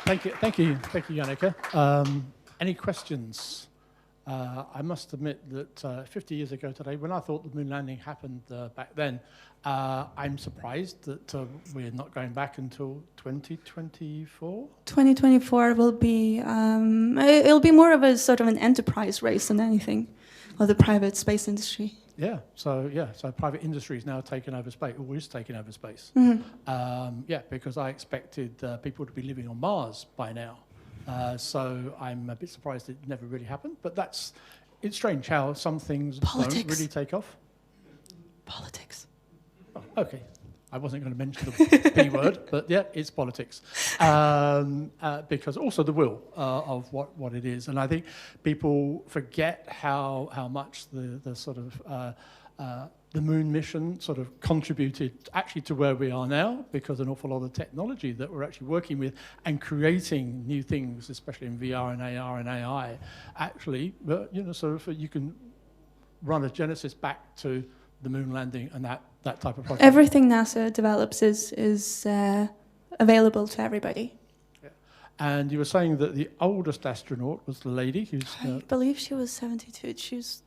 Thank you, Yannicka. Any questions? I must admit that 50 years ago today, when I thought the moon landing happened back then, I'm surprised that we're not going back until 2024. 2024 will be, it'll be more of a sort of an enterprise race than anything, or the private space industry. Yeah, so private industry is now taking over space, or is taking over space. Mm-hmm. Yeah, because I expected people to be living on Mars by now. So I'm a bit surprised it never really happened, but it's strange how some things don't really take off. Politics. Oh, okay. I wasn't going to mention the B word, but yeah, it's politics. Because also the will of what it is. And I think people forget how much the sort of the moon mission sort of contributed actually to where we are now, because an awful lot of technology that we're actually working with and creating new things, especially in VR and AR and AI, actually, sort of you can run a genesis back to the moon landing and that type of project. Everything NASA develops is available to everybody. And you were saying that the oldest astronaut was the lady who's... I believe she was 72.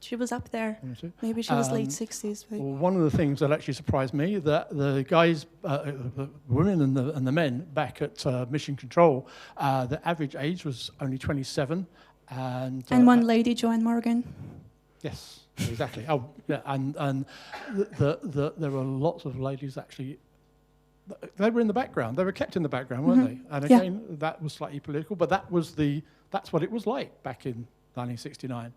She was up there. Maybe she was late 60s. But well, one of the things that actually surprised me, that the guys, the women and the men back at Mission Control, the average age was only 27. And one lady, Joanne Morgan. Yes, exactly. Oh, yeah, and there were lots of ladies actually. They were in the background. They were kept in the background, weren't they? And again, that was slightly political, but that's what it was like back in 1969.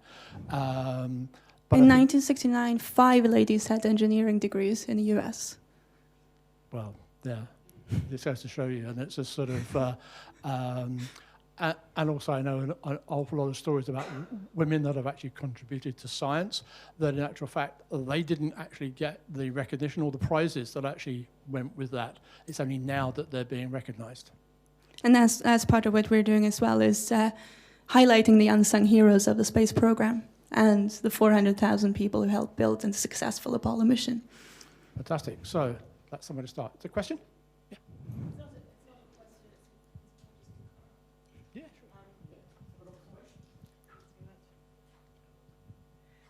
In 1969, 5 ladies had engineering degrees in the US. Well, yeah, this goes to show you, and it's a sort of. And also I know an awful lot of stories about women that have actually contributed to science, that in actual fact, they didn't actually get the recognition or the prizes that actually went with that. It's only now that they're being recognized. And as part of what we're doing as well is highlighting the unsung heroes of the space program and the 400,000 people who helped build a successful Apollo mission. Fantastic. So that's somewhere to start. Is there a question?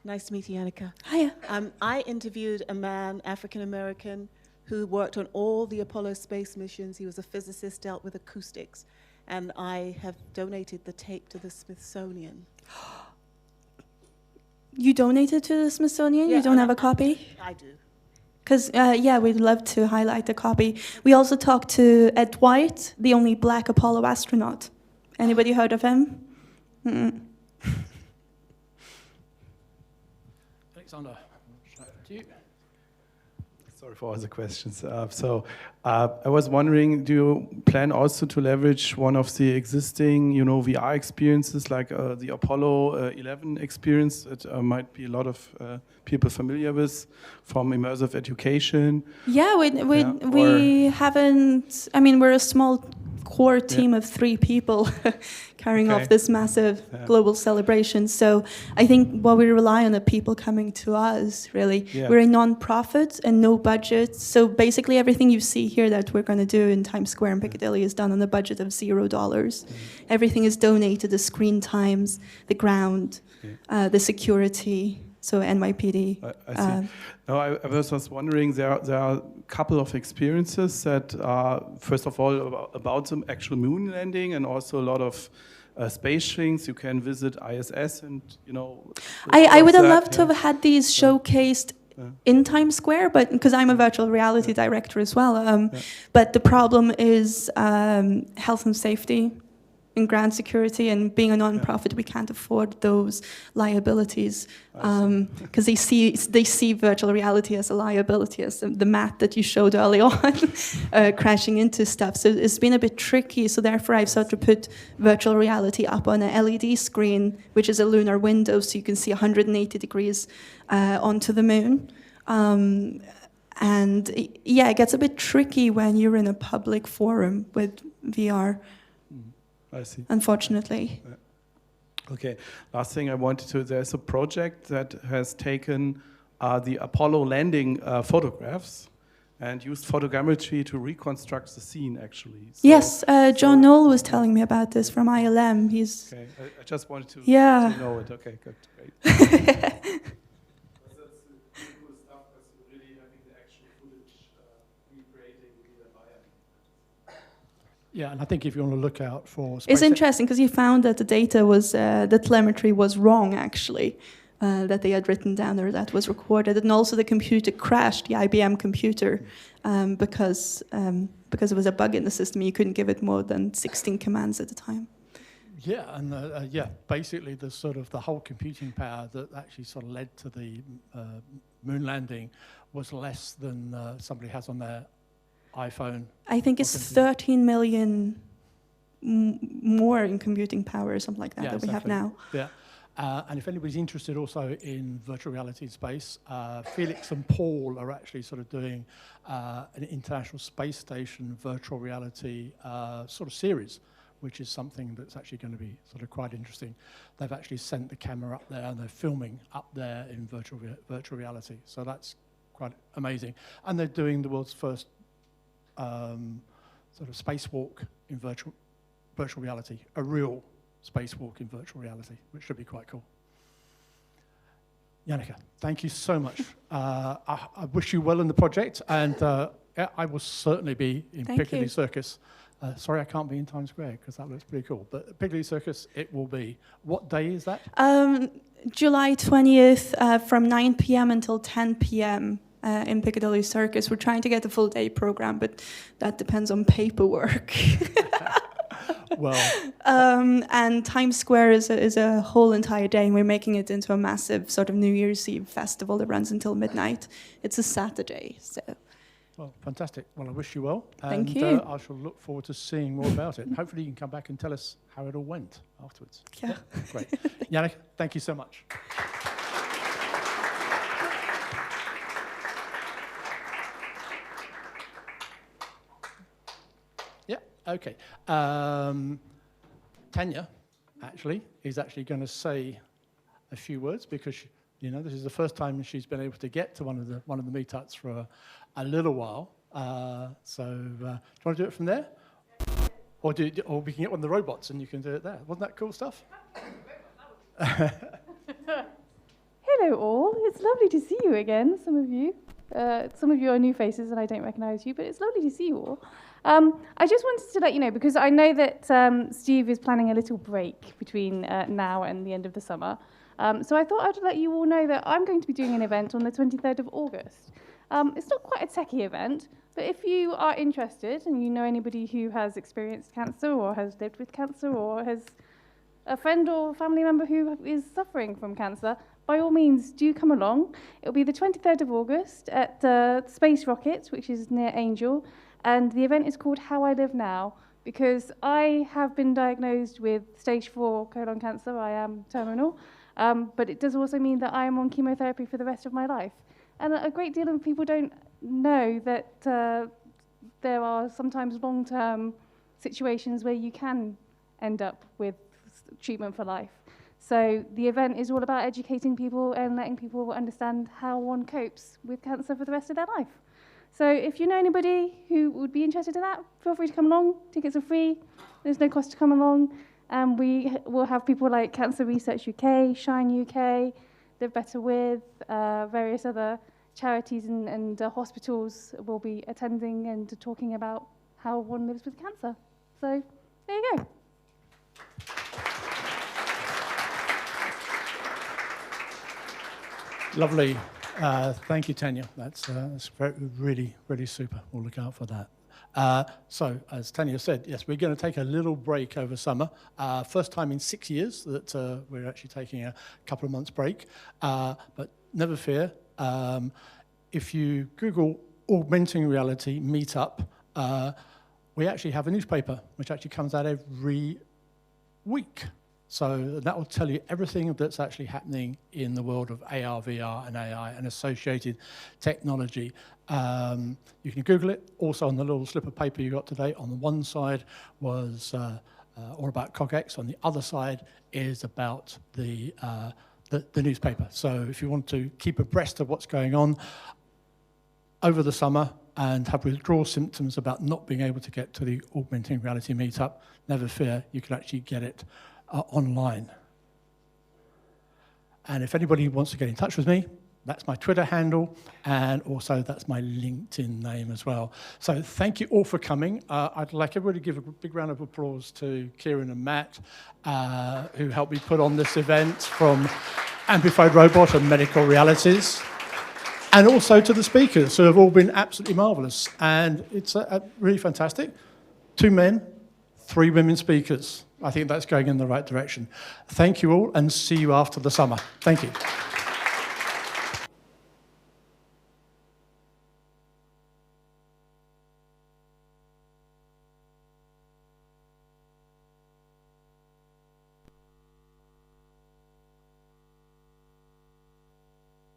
Nice to meet you, Yannicka. Hiya. I interviewed a man, African-American, who worked on all the Apollo space missions. He was a physicist, dealt with acoustics, and I have donated the tape to the Smithsonian. You donated to the Smithsonian? Yeah, you don't have a copy? I do. Because, yeah, we'd love to highlight the copy. We also talked to Ed White, the only black Apollo astronaut. Anybody heard of him? Mm-mm. Alexander, to you. Sorry for all the questions. I was wondering, do you plan also to leverage one of the existing, VR experiences like the Apollo 11 experience that might be a lot of people familiar with from immersive education? Yeah, we haven't. I mean, we're a small core team of 3 people carrying off this massive global celebration. So I think what we rely on are people coming to us, really. Yeah. We're a non-profit and no budget. So basically everything you see here that we're going to do in Times Square and Piccadilly is done on a budget of $0. Everything is donated, the screen times, the ground, the security, so NYPD. I see. No, I was just wondering, there are a couple of experiences that are, first of all, about the actual moon landing, and also a lot of space things. You can visit ISS and, you know... I would have loved to have had these showcased in Times Square, but because I'm a virtual reality director as well. But the problem is health and safety and ground security, and being a non-profit, we can't afford those liabilities because they see virtual reality as a liability, as the mat that you showed early on, crashing into stuff. So it's been a bit tricky. So therefore, I've sort of put virtual reality up on a LED screen, which is a lunar window, so you can see 180 degrees onto the moon. And yeah, it gets a bit tricky when you're in a public forum with VR. I see. Unfortunately. Okay, last thing I wanted to, there's a project that has taken the Apollo landing photographs and used photogrammetry to reconstruct the scene, actually. So, yes, John Knoll was telling me about this from ILM. He's... Okay, I just wanted to, yeah. to know it. Okay, good, great. Yeah, and I think if you want to look out for... It's interesting because he found that the data was, the telemetry was wrong, actually, that they had written down or that was recorded. And also the computer crashed, the IBM computer, because it was a bug in the system. You couldn't give it more than 16 commands at a time. Yeah, and basically the sort of the whole computing power that actually sort of led to the moon landing was less than somebody has on their iPhone. I think it's 13 million more in computing power or something like that that we have now. Yeah, and if anybody's interested also in virtual reality space, Felix and Paul are actually sort of doing an International Space Station virtual reality sort of series, which is something that's actually going to be sort of quite interesting. They've actually sent the camera up there and they're filming up there in virtual reality. So that's quite amazing. And they're doing the world's first sort of spacewalk in virtual reality, a real spacewalk in virtual reality, which should be quite cool. Yannicka, thank you so much. I wish you well in the project, and I will certainly be in Piccadilly Circus. Sorry I can't be in Times Square, because that looks pretty cool. But Piccadilly Circus, it will be. What day is that? July 20th from 9 p.m. until 10 p.m. In Piccadilly Circus. We're trying to get the full day program, but that depends on paperwork. Well, and Times Square is a whole entire day, and we're making it into a massive sort of New Year's Eve festival that runs until midnight. It's a Saturday, so. Well, fantastic. Well, I wish you well. Thank you. I shall look forward to seeing more about it. Hopefully you can come back and tell us how it all went afterwards. Yeah. Great. Yannick, thank you so much. Okay. Tanya, actually, is actually going to say a few words because, you know, this is the first time she's been able to get to one of the meetups for a little while. So, do you want to do it from there, or we can get one of the robots and you can do it there? Wasn't that cool stuff? Hello, all. It's lovely to see you again. Some of you are new faces, and I don't recognise you, but it's lovely to see you all. I just wanted to let you know, because I know that Steve is planning a little break between now and the end of the summer. So I thought I'd let you all know that I'm going to be doing an event on the 23rd of August. It's not quite a techie event, but if you are interested and you know anybody who has experienced cancer or has lived with cancer or has a friend or family member who is suffering from cancer, by all means, do come along. It'll be the 23rd of August at Space Rocket, which is near Angel. And the event is called How I Live Now, because I have been diagnosed with stage 4 colon cancer. I am terminal, but it does also mean that I am on chemotherapy for the rest of my life. And a great deal of people don't know that there are sometimes long-term situations where you can end up with treatment for life. So the event is all about educating people and letting people understand how one copes with cancer for the rest of their life. So if you know anybody who would be interested in that, feel free to come along. Tickets are free. There's no cost to come along. And we will have people like Cancer Research UK, Shine UK, Live Better With, various other charities and hospitals will be attending and talking about how one lives with cancer. So there you go. Lovely. Thank you, Tanya. That's really, really super. We'll look out for that. So, as Tanya said, yes, we're going to take a little break over summer. First time in 6 years that we're actually taking a couple of months break. But never fear. If you Google Augmenting Reality Meetup, we actually have a newspaper which actually comes out every week. So that will tell you everything that's actually happening in the world of AR, VR, and AI and associated technology. You can Google it. Also on the little slip of paper you got today, on the one side was all about CogX. On the other side is about the newspaper. So if you want to keep abreast of what's going on over the summer and have withdrawal symptoms about not being able to get to the Augmenting Reality Meetup, never fear, you can actually get it online. And if anybody wants to get in touch with me, that's my Twitter handle, and also that's my LinkedIn name as well. So thank you all for coming. I'd like everybody to give a big round of applause to Kieran and Matt, who helped me put on this event, from Amplified Robot and Medical Realities, and also to the speakers, who have all been absolutely marvellous. And it's really fantastic. 2 men, 3 women speakers. I think that's going in the right direction. Thank you all, and see you after the summer. Thank you.